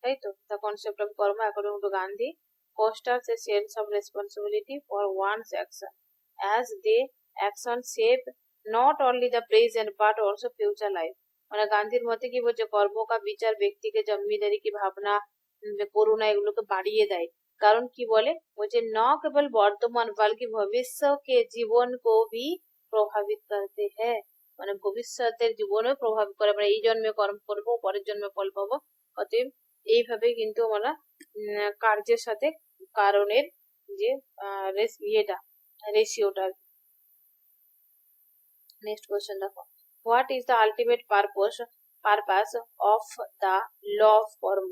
S1: তাই তো। The concept of karma according to Gandhi fosters a sense of responsibility for one's action, as the action shape not only the present but also future life, মানে গান্ধীর মতে কি বলছে, কর্ম কা বিচার ব্যক্তি কে जिम्मेदारी की भावना, করুণা এগুলোকে বাড়িয়ে দেয়। কারণ কি বলছে न केवल वर्तमान बल्कि भविष्य के जीवन को भी प्रभावित करते हैं, মানে ভবিষ্যতের জীবনে প্রভাবিত করে। আমরা এই জন্মে কর্ম করবো, পরের জন্মে ফল পাবো। অতএব এইভাবে কিন্তু আমরা কার্যের সাথে কারণের যে রেশিওটা। নেক্সট কোয়েশ্চেন দেখো, what is the ultimate purpose of the law of karma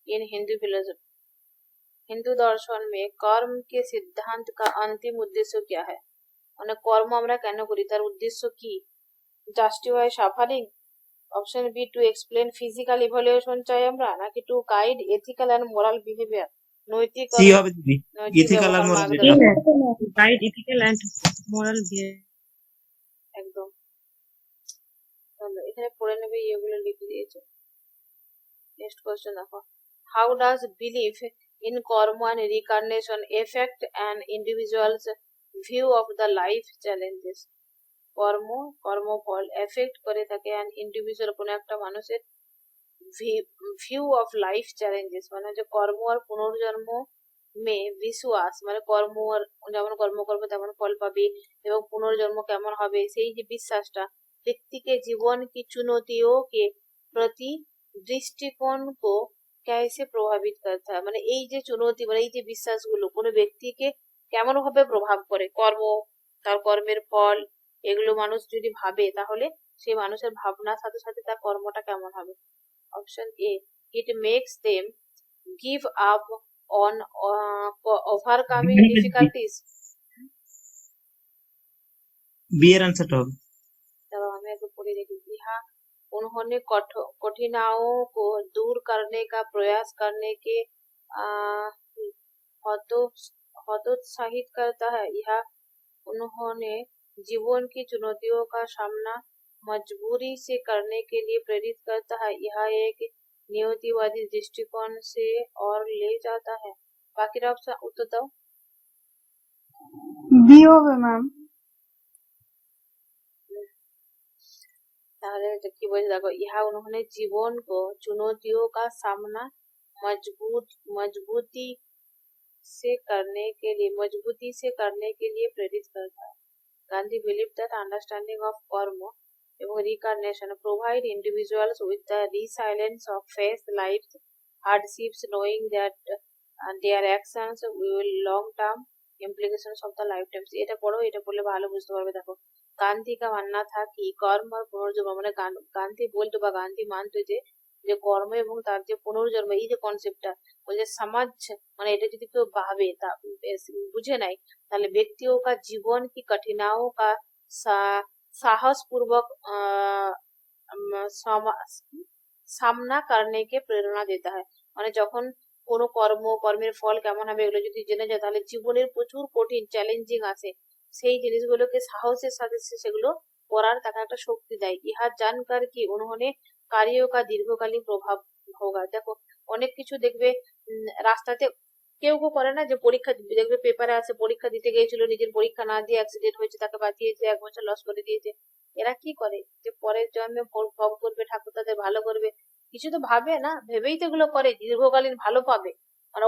S1: in Hindu philosophy? Hindu दर्शन में कर्म के सिद्धांत का अंतिम उद्देश्य क्या है? মানে কর্ম আমরা কেন করি, তার উদ্দেশ্য কি? Justify suffering, option B to explain physical evaluation চাই আমরা, নাকি to guide ethical and moral behaviour, নৈতিক
S3: সি হবে দিদি,
S1: নৈতিক
S3: ইথিক্যাল আর
S1: ব্যবহার
S3: মোরাল।
S1: মার্গদর্শন।
S2: Guide ethical and moral behavior.
S1: একদম। তাহলে এখানে পড়ে নেবে, এগুলো লিখে দিয়েছে। নেক্সট কোয়েশ্চেন দেখো, how does belief in karma and reincarnation affect an individual's view of the life challenges? কর্মফল এফেক্ট করে থাকে অ্যান ইন্ডিভিজুয়াল, কোনো একটা মানুষের ভিউ অফ লাইফ চ্যালেঞ্জেস, মানে যে কর্ম আর পুনর্জন্ম মে বিশ্বাস, মানে কর্ম আর যেমন কর্ম করবে তেমন ফল পাবে, এবং পুনর্জন্ম কেমন হবে সেই যে বিশ্বাসটা व्यक्ति के जीवन की चुनौतियों के प्रति দৃষ্টিকোণ को कैसे প্রভাবিত करता है? মানে এই যে চুনৌতি, মানে এই যে বিশ্বাসগুলো কোনো ব্যক্তিকে কেমন ভাবে প্রভাব করে, কর্ম, তার কর্মের ফল, এগুলো মানুষ যদি ভাবে তাহলে সেই মানুষের ভাবনার সাথে সাথে তার কর্মটা কেমন হবে। Option A, it makes them give up on overcoming difficulties.
S3: B এর आंसर হবে।
S1: तब हमें एक पूरी देखी, हाँ उन्होंने कठिनाइयों को दूर करने का प्रयास करने के हतोत्साहित करता है। यह उन्होंने जीवन की चुनौतियों का सामना मजबूरी से करने के लिए प्रेरित करता है। यह एक नियतिवादी दृष्टिकोण से और ले जाता है। बाकी ऑप्शन उत्तर दो।
S4: बी হবে ম্যাম।
S1: তাহলে কি বলছে দেখো, ইহা उन्होंने जीवन को चुनौतियों का सामना मजबूती से करने के लिए प्रेरित करता है। Gandhi believed that understanding of karma এবং reincarnation provide individuals with the resilience of face life's hardships, knowing that their actions will long term implications of the lifetimes। এটা পড়ো, এটা পড়লে ভালো বুঝতে পারবে। দেখো, গান্ধী का मानना था कि কর্ম আর পুনর্জন্ম, মানে গান্ধী বলতো বা গান্ধী মানতো যে যে কর্ম এবং তার যে পুনর্জন্ম, এই যে কনসেপ্টটা, ওই যে সমাজ, মানে এটা যদি কেউ ভাবে তা বুঝে নাই, তাহলে ব্যক্তিও का जीवन की कठिनाइयों का साहस पूर्वक সামনা करने के প্রেরণা देता है। মানে যখন কোনো কর্মের ফল কেমন হবে এগুলো যদি জেনে যায়, তাহলে জীবনের প্রচুর কঠিন চ্যালেঞ্জিং আছে, সেই জিনিসগুলোকে সাহসের সাথে সেগুলো করার তাকে একটা শক্তি দেয়। ইহা জানকার কি উन्होंने कार्यों का दीर्घकालीन प्रभाव होगा। দেখো, অনেক কিছু দেখবে রাস্তাতে কেউ করে না, যে পরীক্ষা দেখবে পেপারে আছে, পরীক্ষা দিতে গিয়েছিল, নিজের পরীক্ষা না দিয়ে অ্যাক্সিডেন্ট হয়েছে, তাকে বাঁচিয়েছে, 1 বছর লস করে দিয়েছে। এরা কি করে, যে পরের জন্মে ভোগ করবে, ঠাকুর তাদের ভালো করবে, কিছু তো ভাবে না, ভেবেই তো এগুলো করে, দীর্ঘকালীন ভালো পাবে। মানে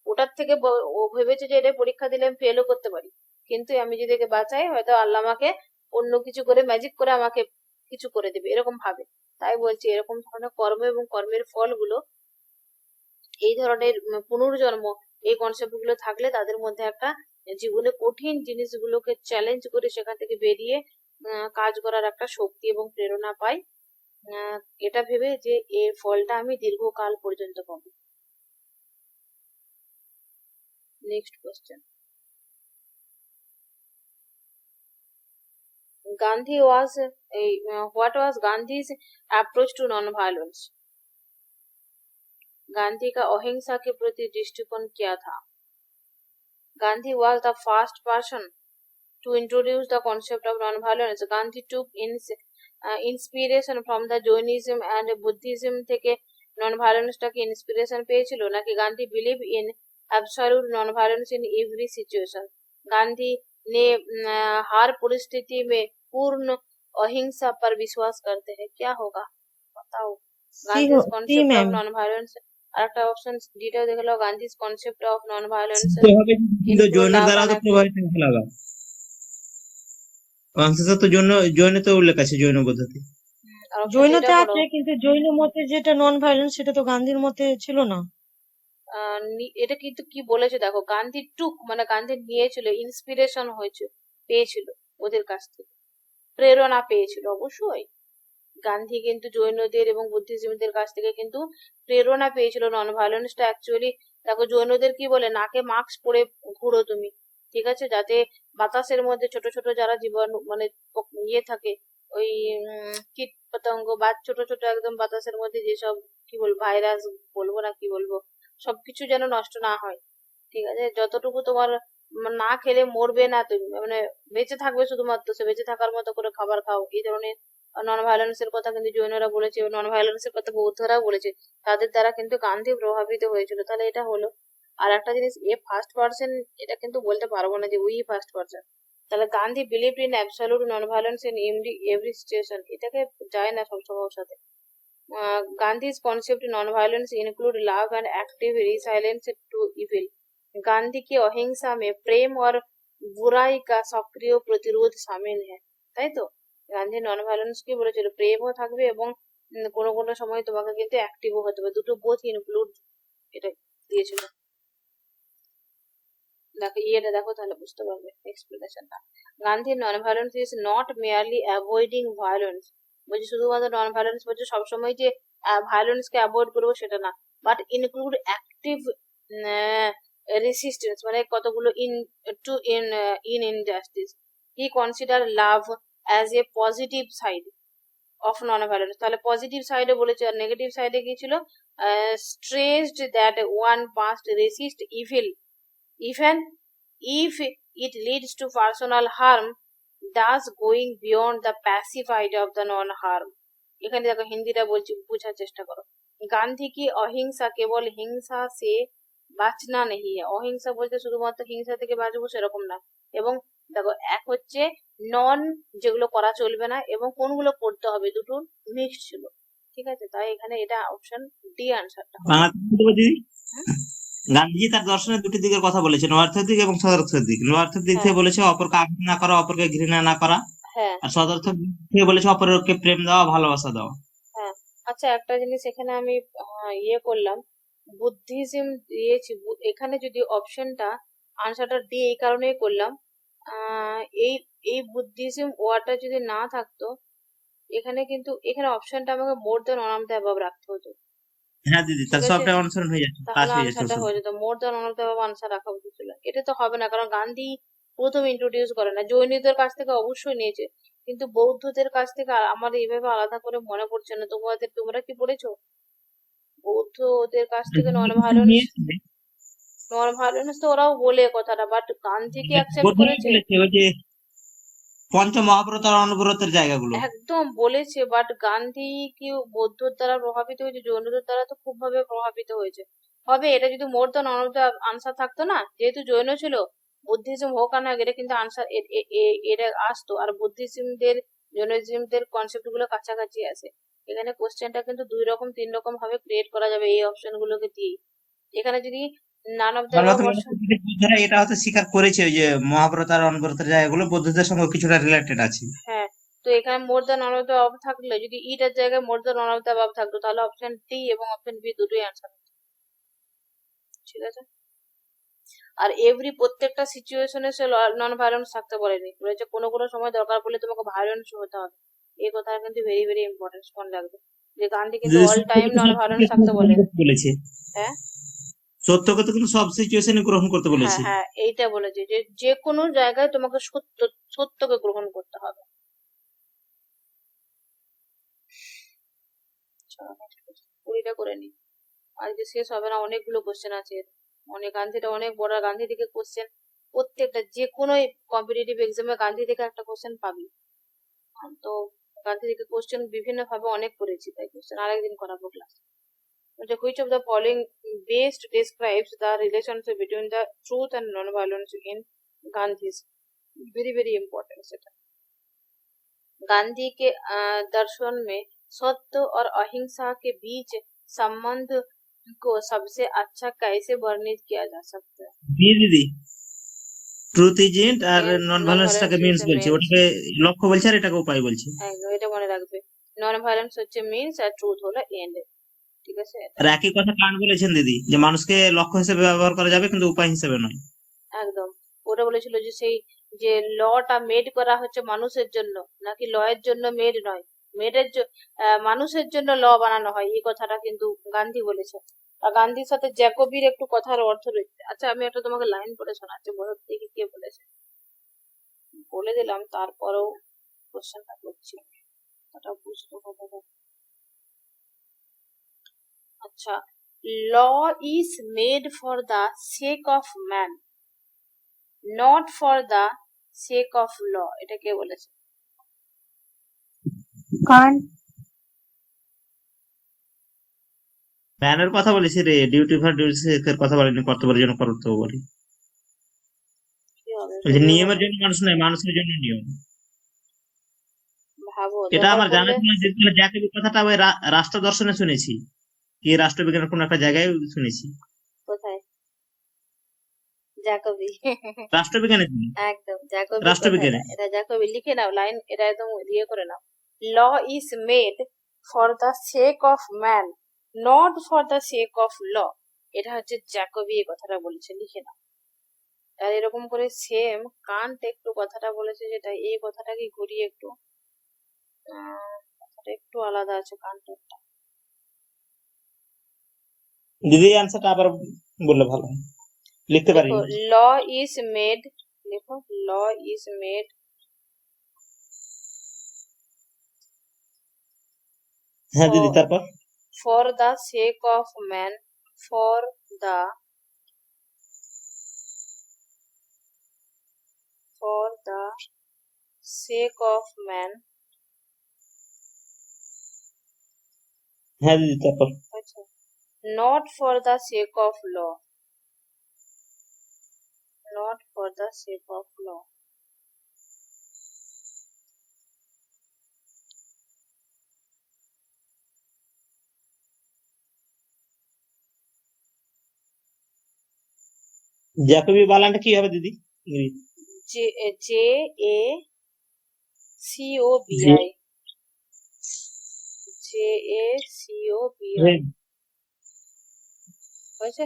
S1: ওটার থেকে ও ভেবেছে যে এটা পরীক্ষা দিলে আমি ফেলও করতে পারি, কিন্তু আমি যদি একে বাঁচাই হয়তো আল্লাহ আমাকে অন্য কিছু করে ম্যাজিক করে আমাকে কিছু করে দেবে, এরকম ভাবে। তাই বলছি এরকম ধরনের কর্ম এবং কর্মের ফলগুলো, এই ধরনের পুনর্জন্ম, এই কনসেপ্ট গুলো থাকলে তাদের মধ্যে একটা জীবনে কঠিন জিনিসগুলোকে চ্যালেঞ্জ করে সেখান থেকে বেরিয়ে কাজ করার একটা শক্তি এবং প্রেরণা পাই, এটা ভেবে যে এর ফলটা আমি দীর্ঘকাল পর্যন্ত পাবো। Next question, Gandhi was what was Gandhi's approach to non-violence? Gandhi का अहिंसा के प्रति दृष्टिकोण क्या था? Gandhi was the first person to introduce the concept of non-violence. Gandhi took inspiration from the Jainism and Buddhism থেকে non-violence টাকে inspiration পেয়েছিল, নাকি Gandhi believe in absolute non-violence in every situation? Gandhi ने हर परिस्थिति में पूर्ण अहिंसा पर विश्वास करते हैं, क्या होगा बताओ? गांधी's concept of non-violence, আর একটা অপশন ডিটাও দেখে নাও, গান্ধী's concept of non-violence
S3: কিন্তু জৈন দ্বারা তো প্রভাবিত হয়েছিল। আবার অংশটা তো জৈন তো উল্লেখ আছে, জৈন পদ্ধতি
S2: জৈনতে আছে, কিন্তু জৈন মতে যেটা নন ভায়োলেন্স সেটা তো গান্ধীর মতে ছিল না।
S1: এটা কিন্তু কি বলেছে দেখো, গান্ধী টুক মানে গান্ধী নিয়েছিল, ইন্সপিরেশন হয়েছে, পেয়েছিল ওদের কাছ থেকে, প্রেরণা পেয়েছিল অবশ্যই। গান্ধী কিন্তু জৈনদের এবং বুদ্ধিজীবীদের কাছ থেকে কিন্তু প্রেরণা পেয়েছিল নন ভায়োলেন্সটা অ্যাকচুয়ালি। দেখো জৈনদের কি বলে, নাকে মাস্ক পরে ঘুরো তুমি, ঠিক আছে, যাতে বাতাসের মধ্যে ছোট ছোট যারা জীবাণু মানে ইয়ে থাকে, ওই কীট পতঙ্গ বা ছোট ছোট একদম বাতাসের মধ্যে যেসব কি বলবো ভাইরাস বলবো না কি বলবো, সবকিছু যেন নষ্ট না হয়, ঠিক আছে। যতটুকু তোমার না খেলে মরবে না তুমি, মানে বেঁচে থাকবে শুধুমাত্র, সে বেঁচে থাকার মতো করে খাবার খাও, এই ধরনের নন ভায়োলেন্সের কথা কিন্তু জৈনরা বলেছে, নন ভায়োলেন্সের কথা বৌদ্ধরাও বলেছে, তাদের দ্বারা কিন্তু গান্ধী প্রভাবিত হয়েছিল। তাহলে এটা হলো। আর একটা জিনিস, এ ফার্স্ট পার্সন, এটা কিন্তু বলতে পারবো না যে উই ফার্স্ট পার্সন। তাহলে Gandhi believe in absolute non violence in every situation, এটাকে যায় না সবসময় ওর সাথে। Gandhi's concept non-violence include love and active resilience to evil. Gandhi की अहिंसा में प्रेम और बुराई का सक्रिय प्रतिरोध शामिल है, তাই তো। গান্ধী নন ভায়োলেন্স কি বলেছিল, প্রেমও থাকবে এবং কোনো কোনো সময় তোমাকে কিন্তু অ্যাক্টিভও হতে হবে, দুটো বোথ ইনক্লুড, এটা দিয়েছিল। দেখো ইয়েটা দেখো তাহলে বুঝতে পারবে এক্সপ্লেনেশনটা। Gandhi non violence is not merely avoiding violence, বলছি শুধুমাত্র নন ভায়োলেন্স বলছে সবসময় যে ভায়োলেন্সকে অ্যাভয়েড করবো সেটা না, বাট ইনক্লুড অ্যাক্টিভ রেসিস্টেন্স, মানে কতগুলো in injustice. He consider love as a positive side of non violence, তাহলে পজিটিভ সাইডে বলেছে, আর নেগেটিভ সাইডে কি ছিল, stressed that one must resist evil even if it leads to personal harm, thus going beyond the passive idea of the non-harm। এখানে দেখো হিন্দিটা বলছি, বোঝার চেষ্টা করো। গান্ধী কি অহিংসা কেবল হিংসা সে বাঁচনা নেই, অহিংসা বলতে শুধুমাত্র হিংসা থেকে বাঁচবো সেরকম না, এবং দেখো এক হচ্ছে নন, যেগুলো করা চলবে না, এবং কোনগুলো করতে হবে, দুটো মিক্সড ছিল, ঠিক আছে। তাই এখানে এটা অপশন ডি আনসারটা হবে।
S3: বাংলাতে বলতে দিদি, গান্ধীজি তার দর্শনের দুটি দিকের কথা বলেছেন, অর্থের দিক এবং সদার্থের দিক। অর্থের দিক থেকে বলেছে অপরকে আঘাত না করা, অপরকে ঘৃণা না করা,
S1: হ্যাঁ
S3: আর সদার্থের দিক থেকে বলেছে অপরকে প্রেম দেওয়া, ভালোবাসা দেওয়া।
S1: হ্যাঁ। আচ্ছা একটা জিনিস এখানে আমি ইয়ে করলাম, বুদ্ধিজম দিয়েছি, এখানে যদি অপশনটা আনসারটা ডি এই কারণেই করলাম, এই এই বুদ্ধিজম ওয়ার্ডটা যদি না থাকতো এখানে, কিন্তু এখানে অপশনটা আমাকে more than one of the above রাখতে হতো,
S3: হ্যাঁ দিদি, তার
S1: ঠিক আছে,
S3: সবটা অনুসরণ হয়ে যাচ্ছে, পাস
S1: তাহলে
S3: হয়ে যাচ্ছে
S1: আনসারটা
S3: ওসব।
S1: হয়ে যেত, more than one of the above answer রাখা উচিত ছিল। এটা তো হবে না, কারণ গান্ধী প্রথম ইন্ট্রোডিউস করে না, জৈনদের কাছ থেকে অবশ্যই নিয়েছে, কিন্তু বৌদ্ধদের কাছ থেকে আমার এইভাবে আলাদা করে মনে পড়ছে না। তোমরা কি পড়েছো বৌদ্ধদের কাছ থেকে নন ভায়োলেন্স? নন ভায়োলেন্স তো ওরাও বলে কথাটা, বাট গান্ধী কি অ্যাকসেপ্ট
S3: বৌদ্ধরা
S1: করেছে?
S3: বলেছে ওই যে পঞ্চ মহাব্রত আর অনবরতের জায়গাগুলো।
S1: একদম বলেছে, বাট গান্ধী কি বৌদ্ধর দ্বারা প্রভাবিত হয়েছে? জৈনদের দ্বারা তো খুব ভাবে প্রভাবিত হয়েছে। হবে এটা যদি more than one of the answer থাকতো না, যেহেতু জৈন ছিল, বুদ্ধিজম হোক আর না হোক, এটা কিন্তু আনসার এটা আসতো, আর বুদ্ধিজমদের জৈনিজমদের কনসেপ্ট গুলো কাছাকাছি আছে। এখানে কোশ্চেনটা কিন্তু 2 রকম 3 রকম ভাবে ক্রিয়েট করা যাবে এই অপশন গুলোকে দিয়ে। এখানে যদি নান অফ দ্য
S3: আমার
S1: অ্যাবাভ
S3: মতে মনে
S1: অপশন,
S3: হচ্ছে যে বৌদ্ধরা এটা হয়তো স্বীকার করেছে, ওই যে মহাভারত আর অনবরতের জায়গাগুলো বৌদ্ধদের সঙ্গে কিছুটা রিলেটেড আছে।
S1: হ্যাঁ, তো এখানে more than one of the above থাকলে, যদি ইটার জায়গায় more than one of the above থাকতো, তাহলে অপশন ডি এবং অপশন বি দুটোই আনসার, ঠিক আছে। আর প্রত্যেকটা সিচুয়েশনে সে নন ভায়োলেন্স থাকতে পারেনি, বলেছে কোনো কোনো সময় দরকার পড়লে তোমাকে ভায়োলেন্স হতে হবে। এই কথা কিন্তু ভেরি ভেরি ইম্পর্টেন্ট, মনে রাখবে যে গান্ধী কিন্তু
S3: যদি
S1: অল টাইম
S3: সত্যকে তো
S1: নন
S3: সব
S1: ভায়োলেন্স
S3: situation
S1: থাকতে
S3: গ্রহণ
S1: বলে।
S3: করতে বলেছে,
S1: হ্যাঁ
S3: সত্যকে তো কিন্তু সব সিচুয়েশনে গ্রহণ করতে
S1: হ্যাঁ
S3: বলেছে।
S1: হ্যাঁ, এইটা বলেছে যে যে কোনো জায়গায় তোমাকে সত্যকে গ্রহণ করতে হবে। চলো, next question। 20টা করে নি, আজকে শেষ হবে না, অনেকগুলো কোশ্চেন আছে, অনেক গান্ধীটা অনেক বড়, গান্ধী থেকে কোশ্চেন প্রত্যেকটা যে কোনো কম্পিটিটিভ এক্সামে গান্ধী থেকে একটা কোশ্চেন পাবি। তো গান্ধী থেকে কোশ্চেন বিভিন্ন ভাবে অনেক করেছি, তাই কোশ্চেন আরেকদিন করাবো class. Which of the following best describes the relationship between the truth and non-violence in Gandhi's? Very very important सेटा। गांधी के दर्शन में सत्य और अहिंसा के बीच संबंध को सबसे अच्छा कैसे वर्णित किया जा सकता है?
S3: দিদি, ট্রুথ ইজ ইন্ট আর নন ভায়োলেন্সটাকে
S1: Non-violence
S3: মিন্স
S1: is a
S3: বলছে,
S1: means,
S3: ওটাকে লক্ষ্য বলছে আর এটাকে উপায় বলছে।
S1: একদম এটা মনে রাখবে। নন ভায়োলেন্স হচ্ছে মিন্স আর ট্রুথ হলো এন্ড। ঠিক আছে?
S3: আর একই কথা কান্ট বলেছেন দিদি, যে মানুষকে লক্ষ্য হিসেবে ব্যবহার করা যাবে কিন্তু উপায় হিসেবে নয়।
S1: একদম। ওটা বলেছিল যে সেই যে লটা মেড করা হচ্ছে মানুষের জন্য, নাকি ল এর জন্য মেড নয়, মেডের মানুষের জন্য ল বানানো হয়, এই কথাটা কিন্তু গান্ধী বলেছে। আর গান্ধীর সাথে জ্যাকবির একটু কথার অর্থ রয়েছে। আচ্ছা, আমি একটা তোমাকে লাইন পড়ে শোনাচ্ছি, বলো দেখি কে বলেছে। বলে দিলাম, তারপরেও কোশ্চেনটা করছি, ওটা বুঝতে হবে। আচ্ছা, law is made for the sake of man, not for the sake of law. এটা কে বলেছে?
S4: কান্ট।
S3: ম্যানের কথা বলেছি রে, ডিউটি ফর ডিউটি এর কথা বলেনি, কর্তব্যের জন্য কর্তব্য বলি।
S1: কি হবে
S3: বলছে
S1: তুমিও
S3: নিয়মের
S1: বলো,
S3: জন্য মানুষ নয়, মানুষের জন্য নিয়ম।
S1: ভাবো
S3: এটা
S1: দরকার
S3: আমার জানা
S1: পড়লে।
S3: ছিল না, যে জ্যাকবের কথাটা ওই রাষ্ট্র দর্শনে শুনেছি, কি রাষ্ট্রবিজ্ঞানের কোন একটা জায়গায় শুনেছি,
S1: কোথায়? জ্যাকবি।
S3: রাষ্ট্রবিজ্ঞানে শুনি,
S1: একদম জ্যাকবির কথাটা,
S3: রাষ্ট্রবিজ্ঞানে।
S1: এটা জ্যাকবি, লিখে নাও লাইন, এটা একদম ইয়ে করে নাও। Law is made for the sake of man, not for the sake of law. এটা হচ্ছে জ্যাকবি এই কথাটা বলেছে, লিখে নাও। আর এরকম করে সেম কান্ট একটু কথাটা বলেছে, যেটা এই কথাটাকে ঘুরিয়ে একটু কথাটা একটু আলাদা আছে কান্টেরটা।
S3: দিদি আনসারটা আবার বললে ভালো হয়, লিখতে পারি।
S1: দেখো, ল ইজ মেড, দেখো ল ইজ মেড
S3: হ্যাঁ দিদি, তারপর
S1: for the sake of man, for the sake of man,
S3: হ্যাঁ দিদি, তারপর
S1: not for the sake of law, not for the sake of law.
S3: Jacoby বানানটা কি হবে দিদি?
S1: J A C O B I, J A C O B I হয়েছে?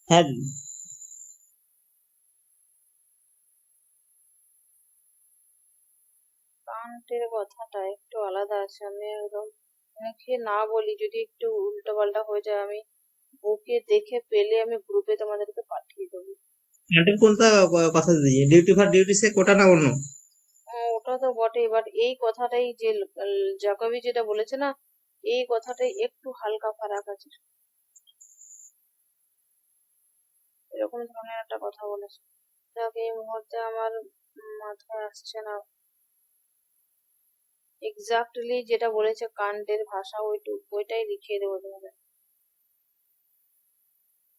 S3: হ্যাঁ দিদি।
S1: কান্টের কথাটা একটু আলাদা আছে, আমি একদম মুখে না বলি, যদি একটু উল্টো পাল্টা হয়ে যায়, আমি বুকে দেখে পেলে আমি গ্রুপে তোমাদেরকে পাঠিয়ে দেবো।
S3: কান্টের কোনটা কথা দিদি? ডিউটি ফর ডিউটি সে কোটা না অন্য?
S1: ওটা তো বটেই, বাট এই কথাটাই যে জ্যাকবি যেটা বলেছে না, এই কথাটাই একটু হালকা ফারাক আছে, এরকম ধরনের একটা কথা বলেছে। যাক, এই মুহূর্তে আমার মাথায় আসছে না এক্স্যাক্টলি যেটা বলেছে কান্টের ভাষা, ওইটাই লিখিয়ে দেবো তোমাদের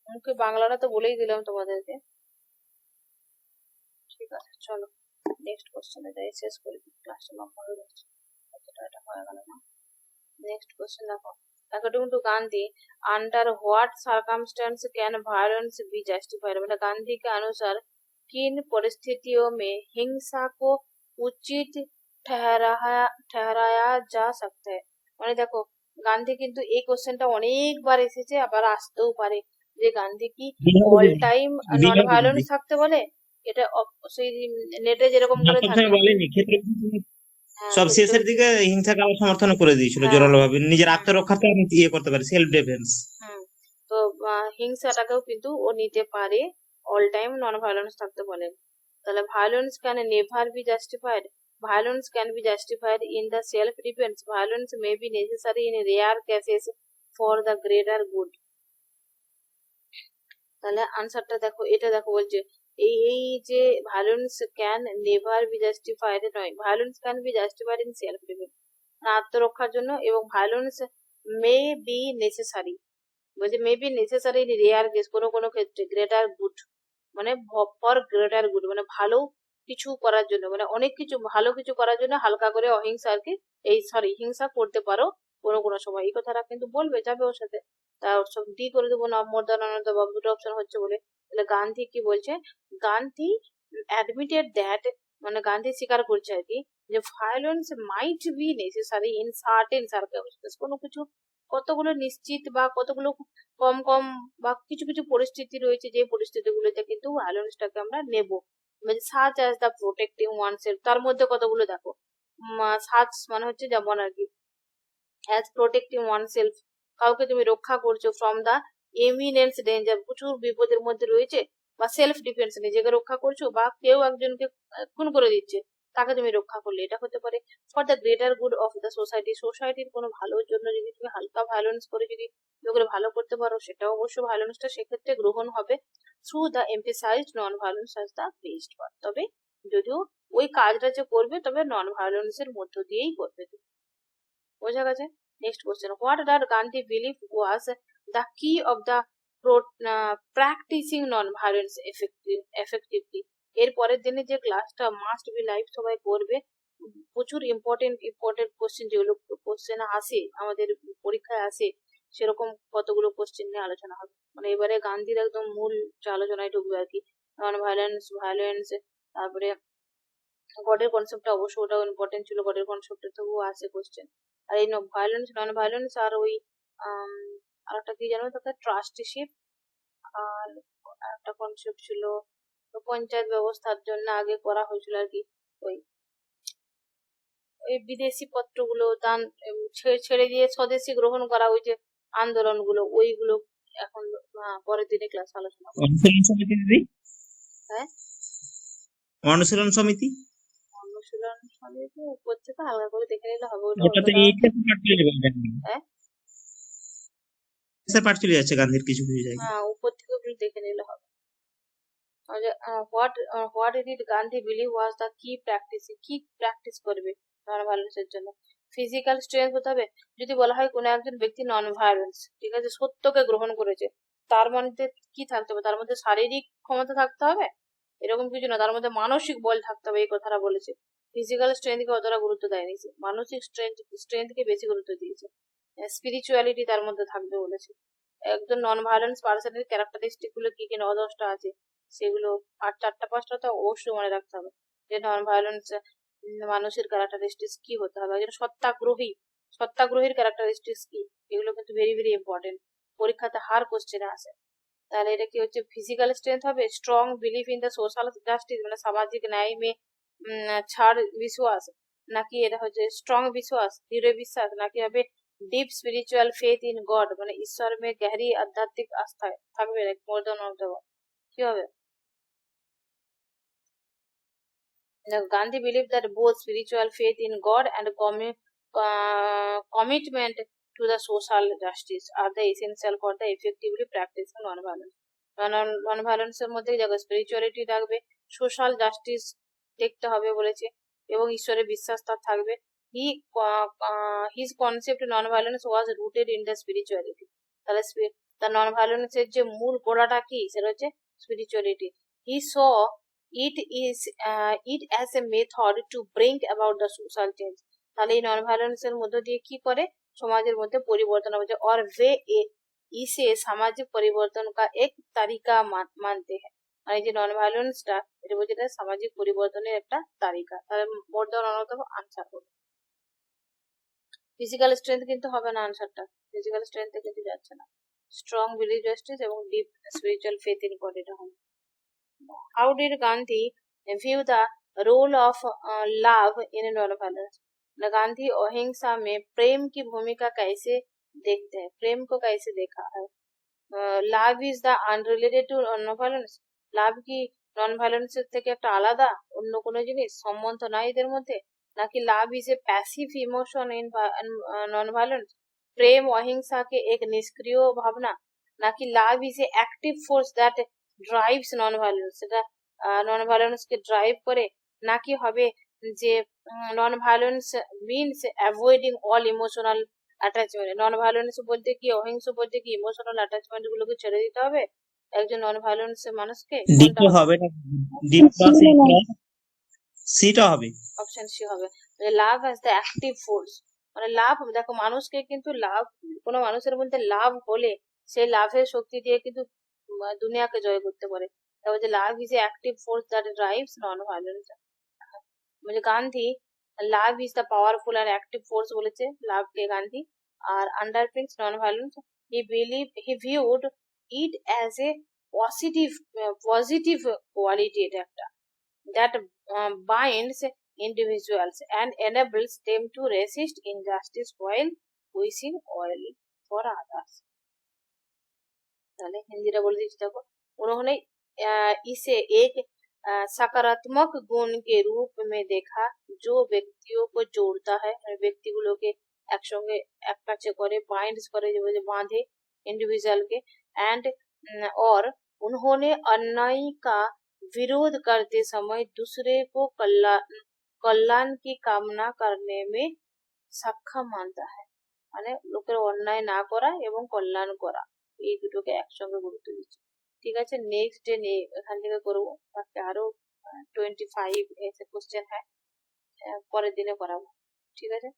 S1: মুখে। বাংলাটা তো বলেই দিলাম তোমাদেরকে। ঠিক আছে, চলো নেক্সট কোশ্চেনে যাই, শেষ করে ক্লাসটা লম্বা হয়ে যাচ্ছে, এটা হয়ে গেল না। नेक्स्ट क्वेश्चन देखो, according to Gandhi under what circumstance can violence be justified, मतलब गांधी के अनुसार किन परिस्थितियों में हिंसा को उचित ठहराया जा सकता है। মানে দেখো, গান্ধী কিন্তু এই কোশ্চেনটা অনেকবার এসেছে, আবার আসতেও পারে, যে গান্ধী কি অল টাইম নন ভায়োলেন্স থাকতে বলে। এটা সেই নেটে যেরকম করে থাকে,
S3: বলেনি, ক্ষেত্রে সব
S1: ক্ষেত্র
S3: শেষের দিকে হিংসাকে আবার সমর্থন করে দিয়েছিল জোরালো ভাবে, নিজের আত্মরক্ষাতে আমি ইয়ে করতে পারি, সেলফ ডিফেন্স।
S1: তো হিংসাটাকেও কিন্তু ও নিতে পারে, অল টাইম নন ভায়োলেন্স থাকতে বলেন। তাহলে violence can never be justified, violence can be justified in the self defence, violence may be necessary in rare cases for the greater good. তাহলে আনসারটা দেখো, এটা দেখো বলছে এই যে violence can never be justified নয়, violence can be justified in self defence, আত্মরক্ষার জন্য, এবং ভায়োলেন্স মে বি নেসেসারি, বলছে may be necessary in rare case, কোনো কোনো ক্ষেত্রে গ্রেটার গুড, মানে ফর গ্রেটার গুড, মানে ভালো কিছু করার জন্য, মানে অনেক কিছু ভালো কিছু করার জন্য হালকা করে অহিংসাকে হিংসা করতে পারো কোনো কোনো সময়, এই কথাটা কিন্তু বলবে, যাবে ওর সাথে। তা সব ডি করে দেবো না, মোর দ্যান অনাদার, দুটো অপশন হচ্ছে বলে। তাহলে গান্ধী কি বলছে, গান্ধী অ্যাডমিটেড দ্যাট, মানে গান্ধী স্বীকার করছে আর কি, যে violence might be necessary in certain circumstance, কোনো কিছু কতগুলো নিশ্চিত বা কতগুলো কম কম বা কিছু কিছু পরিস্থিতি রয়েছে, যে পরিস্থিতিগুলোতে কিন্তু ভায়োলেন্সটাকে আমরা নেব, such as the protecting one self. তার মধ্যে কতগুলো দেখো, সাচ মানে হচ্ছে যেমন আর কি, অ্যাজ প্রোটেক্টিং ওয়ান সেলফ, কাউকে তুমি রক্ষা করছো, ফ্রম দ্য এমিনেন্স ডেঞ্জার, প্রচুর বিপদের মধ্যে রয়েছে, বা সেলফ ডিফেন্স, নিজেকে রক্ষা করছো, বা কেউ একজনকে খুন করে দিচ্ছে, তাকে তুমি রক্ষা করলে, এটা হতে পারে। For the greater good of the society, সোসাইটির কোনো ভালোর জন্য যদি তুমি হালকা ভায়োলেন্স করে যদি লোকের ভালো করতে পারো, সেটাও অবশ্য ভায়োলেন্সটা সেক্ষেত্রে গ্রহণ হবে। Through the emphasise non violence as the best path, তবে যদিও ওই কাজটা যে করবে তবে নন ভায়োলেন্সের মধ্য দিয়েই করবে। বোঝা গেছে? Next question, what did Gandhi believe was the key of the practising non violence effectively? এর পরের দিনে যে ক্লাসটা মাস্ট বি লাইভ সবাই করবে, প্রচুর ইম্পর্টেন্ট কোশ্চেন, যেগুলো কোশ্চেন আসে আমাদের পরীক্ষায় আসে, সেরকম কতগুলো কোশ্চেন নিয়ে আলোচনা হবে। মানে এবারে গান্ধীর একদম মূল যে আলোচনায় ঢুকবে আর কি, নন ভায়োলেন্স, ভায়োলেন্স, তারপরে গডের কনসেপ্টটা অবশ্য ওটাও ইম্পর্টেন্ট ছিল, গডের কনসেপ্টে তো আছে কোশ্চেন। আর এই ভায়োলেন্স, নন ভায়োলেন্স, আর ওই আর একটা কি জানো তাকে, ট্রাস্টিশিপ, আর একটা কনসেপ্ট ছিল পঞ্চায়েত ব্যবস্থার জন্য আগে করা হয়েছিল আর কি, ওই ওই বিদেশি পত্রগুলো দান ছেড়ে দিয়ে স্বদেশী গ্রহণ করা, ওই যে আন্দোলনগুলো, ওইগুলো এখন পরের দিনে ক্লাস আলোচনা করবো।
S3: অনুশীলন সমিতি দিদি,
S1: হ্যাঁ,
S3: অনুশীলন সমিতি,
S1: অনুশীলন সমিতি উপর থেকে হালকা করে দেখে নিলে হবে, ওটা
S3: ওটাতে
S1: অতটা।
S3: এইচএস পার্ট চলে যাবে,
S1: হ্যাঁ,
S3: পার্ট চলে যাচ্ছে গান্ধীর কিছু কিছু জায়গায়।
S1: হ্যাঁ, উপর থেকে একটু দেখে নিলে হবে। What did Gandhi believe was the কি প্র্যাকটিস, কি প্র্যাকটিস করবে নন ভায়োলেন্সের জন্য? ফিজিক্যাল স্ট্রেংথ হতে হবে। যদি বলা হয় কোনো একজন ব্যক্তি নন ভায়োলেন্স, ঠিক আছে, সত্যকে গ্রহণ করেছে, তার মধ্যে কি থাকতে হবে? তার মধ্যে শারীরিক ক্ষমতা থাকতে হবে, এরকম কিছু না, তার মধ্যে মানসিক বল থাকতে হবে, এই কথাটা বলেছে। ফিজিক্যাল স্ট্রেংথকে অতটা গুরুত্ব দেয়নি, মানসিক স্ট্রেংথকে বেশি গুরুত্ব দিয়েছে। স্পিরিচুয়ালিটি তার মধ্যে থাকবে বলেছে। একজন নন ভায়োলেন্স পার্সনের ক্যারেক্টারিস্টিক গুলো কি কি 9-10টা আছে, সেগুলো 4টা-5টা তো অবশ্যই মনে রাখতে হবে, যে নন ভায়োলেন্স মানুষের ক্যারেক্টারিস্টিক্স কি হতে হবে। একজন সত্যাগ্রহীর ক্যারেক্টারিস্টিক্স কি, এগুলো কিন্তু ভেরি ভেরি ইম্পর্টেন্ট, পরীক্ষাতে হার কোশ্চেনে আসে। তাহলে এটা কি হচ্ছে, ফিজিক্যাল স্ট্রেংথ হবে, strong believe in the social justice, মানে সামাজিক ন্যায় মে ছাড় বিশ্বাস, নাকি এটা হচ্ছে স্ট্রং বিশ্বাস, দৃঢ় বিশ্বাস, নাকি হবে deep spiritual faith in god, মানে ঈশ্বর মে গহরি আধ্যাত্মিক আস্থা থাকবে, মোর দেন অফ দ্য, কি হবে? Gandhi believed that both spiritual faith in God and commitment to the social justice are the essential for the effectively practicing non-violence. Non-violence এর মধ্যে দেখো স্পিরিচুয়ালিটি থাকবে, সোশ্যাল জাস্টিস দেখতে হবে বলেছে, এবং ঈশ্বরের বিশ্বাস তার থাকবে। His concept non violence was rooted in the spirituality. তাহলে তার নন ভায়োলেন্সের যে মূল গোড়াটা কি, সেটা হচ্ছে spirituality. He saw it as a method to bring about the social change. তাহলে এই নন ভায়োলেন্সের মধ্য দিয়ে কি করে, সমাজের মধ্যে পরিবর্তন হবে, और वे इसे सामाजिक परिवर्तन का एक तरीका मानते हैं। আর এই যে নন ভায়োলেন্সটা, এটা বলছে এটা সামাজিক পরিবর্তনের একটা তালিকা। তাহলে মোর দেন অন্যতম আনসার হবে। ফিজিক্যাল স্ট্রেংথ কিন্তু হবে না আনসারটা, ফিজিক্যাল স্ট্রেংথে কিন্তু যাচ্ছে না, স্ট্রং বিলিভ জাস্টিস এবং deep spiritual faith in god, এটা হবে। How did Gandhi view the role of love in non-violence? Gandhi अहिंसा में प्रेम की भूमिका कैसे देखते हैं, प्रेम को कैसे देखा है? Love is the unrelated to non violence, love কি নন ভায়োলেন্সের থেকে একটা আলাদা অন্য কোনো জিনিস, সম্বন্ধ নাই এদের মধ্যে, নাকি love is a passive emotion in non violence, প্রেম অহিংসা के एक निष्क्रिय भावना, নাকি love is a active force that drives non violence, সেটা নন ভায়োলেন্স কে ড্রাইভ করে, নাকি হবে যে non violence means avoiding all emotional attachment, non violence বলতে কি, অহিংস বলতে কি ইমোশনাল অ্যাটাচমেন্ট গুলোকে ছেড়ে দিতে হবে একজন নন ভায়োলেন্স মানুষকে?
S3: দ্বিতীয় হবে না, দ্বিতীয় সিটা হবে,
S1: অপশন সি হবে। লাভ অ্যাজ দ্য অ্যাক্টিভ ফোর্স, মানে লাভ, দেখো মানুষকে কিন্তু লাভ, কোনো মানুষের মধ্যে লাভ হলে সেই লাভের শক্তি দিয়ে কিন্তু দুনিয়াকে জয় করতে পারে। তারপর যে love is a active force that drives non violence, মানে Gandhi love is the powerful আর অ্যাক্টিভ ফোর্স বলেছে লাভকে গান্ধী, আর underpins non-violence. He viewed it as a positive quality এটা একটা that binds individuals and enables them to resist injustice while wishing well for others. ताले हिंदी रा बोल दीजिए देखो उन्होंने इसे एक सकारात्मक गुण के रूप में देखा जो व्यक्तियों को जोड़ता है ব্যক্তিগুলোকে একসঙ্গে এক কাছে করে বাইন্ডস করে যে বাঁধে इंडिविजुअल के एंड और उन्होंने अन्याय का विरोध करते समय दूसरे को कल्याण की कामना करने में सक्षम मानता है মানে লোকের অন্যায় না করা এবং কল্যাণ করা এই দুটোকে একসঙ্গে গুরুত্ব দিচ্ছে ঠিক আছে নেক্সট ডে এখান থেকে করবো তাকে আরো 25 ऐसे क्वेश्चन है পরের দিনে করাবো ঠিক আছে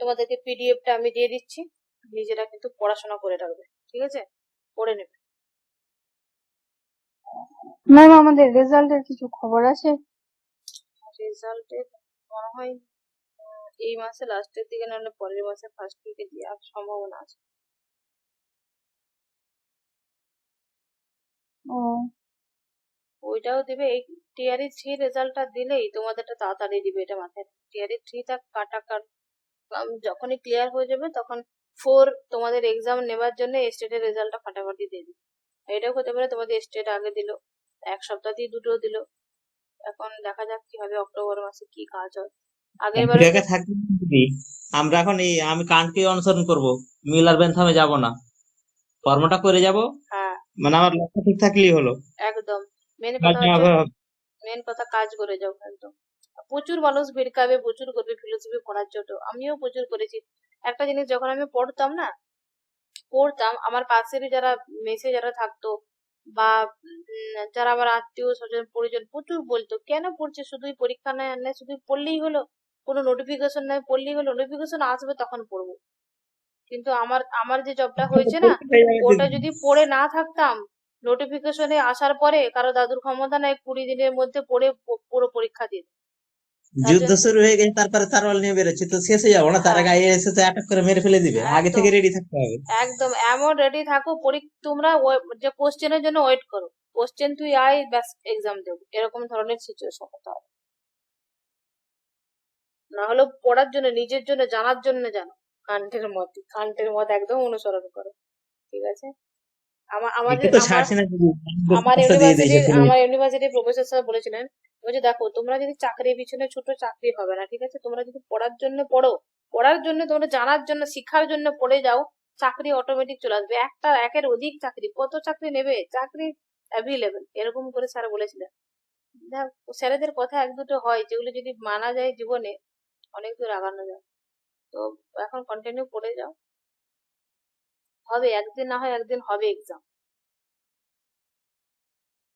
S1: তোমাদেরকে পিডিএফটা আমি দিয়ে দিচ্ছি নিজেরা কিন্তু পড়াশোনা করে রাখবে ঠিক আছে পড়ে নেবে
S4: ম্যাম আমাদের রেজাল্টের কিছু খবর আছে?
S1: রেজাল্টের মনে হয় এই মাসে লাস্টের দিকে নাহলে পরের মাসে ফার্স্ট উইকে দেওয়ার সম্ভাবনা আছে
S4: ও
S1: ওইটাও দিবে এই টিআরই 3 রেজাল্টটা দিলেই তোমাদেরটা তাড়াতাড়ি দিবে এটা মাথায় টিআরই 3 টা যখনই ক্লিয়ার হয়ে যাবে তখন 4 তোমাদের এক্সাম নেবার জন্য স্টেটের রেজাল্টটা ফাটাফাটি দিয়ে দিবে এটাও হতে পারে তোমাদের স্টেট আগে দিল এক সপ্তাহ দিয়ে দুটো দিল এখন দেখা যাক কি হবে অক্টোবর মাসে কি কাজ হয় আগের বারে
S3: জায়গায় থাকলে যদি আমরা এখন আমি কান্ট্রি অনুসরণ করব মিলার বেনথামে যাব না কর্মটা করে যাব
S1: হ্যাঁ
S3: মানে আমার লক্ষ্য ঠিক থাকলেই হলো
S1: একদম মেন
S3: কাজ
S1: কথা
S3: না
S1: হচ্ছে
S3: হবে।
S1: মেন কথা কাজ করে যাও একদম প্রচুর মানুষ ভিড়কাবে প্রচুর করবে ফিলোসফি পড়ার জন্য আমিও প্রচুর করেছি একটা জিনিস যখন আমি পড়তাম আমার পাশেরই যারা মেসে যারা থাকতো বা যারা আমার আত্মীয় স্বজন পরিজন প্রচুর বলতো কেন পড়ছে শুধুই পরীক্ষা নেয় আর নেয় শুধুই পড়লেই হলো কোনো নোটিফিকেশন নেয় পড়লেই হলো নোটিফিকেশন আসবে তখন পড়বো কিন্তু আমার যে জবটা হয়েছে না ওটা যদি পড়ে না থাকতাম নোটিফিকেশনে আসার পরে কারো দাদুর ক্ষমতা নাই 20 দিনের মধ্যে পড়ে পুরো পরীক্ষা দিয়ে দেয়। তার
S3: যুদ্ধ
S1: জন্য
S3: শুরু হয়ে গেছে তারপরে তারওয়াল নিয়ে বেরোচ্ছে তো শেষে যাবো না তার
S1: হ্যাঁ
S3: আগে এসে তো অ্যাটাক করে মেরে ফেলে দিবে আগে
S1: একদম
S3: থেকে রেডি থাকতে হবে
S1: একদম এমন রেডি থাকো তোমরা যে কোশ্চেনের জন্য ওয়েট করো কোশ্চেন তুই আয় ব্যাস এক্সাম দেবো এরকম ধরনের সিচুয়েশন হতে হবে না হলে পড়ার জন্য নিজের জন্য জানার জন্য জানো কান্টের মত একদম অনুসরণ করো ঠিক আছে আমাদের
S3: একে তো ছাড়ছে না শুধু
S1: আমার
S3: কষ্ট দিয়ে দিয়েছে পুরো
S1: ইউনিভার্সিটির প্রফেসর স্যার বলেছিলেন বলছে দেখো তোমরা যদি চাকরির পিছনে ছোট চাকরি হবে না ঠিক আছে তোমরা যদি পড়ার জন্য পড়ো পড়ার জন্য তোমরা জানার জন্য শিক্ষার জন্য পড়ে যাও চাকরি অটোমেটিক চলে আসবে একের অধিক চাকরি কত চাকরি নেবে চাকরি অ্যাভেলেবেল এরকম করে স্যার বলেছিলেন দেখ স্যারেদের কথা এক দুটো হয় যেগুলো যদি মানা যায় জীবনে অনেক দূর আগানো যায় তো এখন কন্টিনিউ পড়ে যাও হবে একদিন না হয় একদিন হবে এক্সাম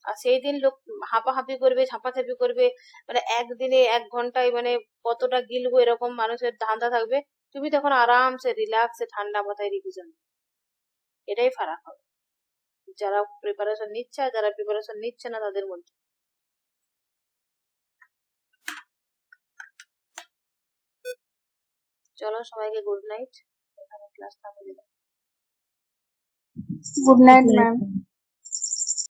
S1: আর সেই দিন লোক হাঁপাহাঁপি করবে ঝাঁপাঝাঁপি করবে মানে একদিনে 1 ঘন্টায় মানে কতটা গিলবো এরকম মানুষের ধান্দা থাকবে তুমি তখন আরামসে রিল্যাক্সে ঠান্ডা মাথায় রিভিশন এটাই ফারাক হবে যারা প্রিপারেশন নিচ্ছে আর যারা প্রিপারেশন নিচ্ছে না তাদের মধ্যে চলো সবাইকে গুড নাইট ক্লাস থামিয়ে দিলাম
S4: গুড নাইট ম্যাম।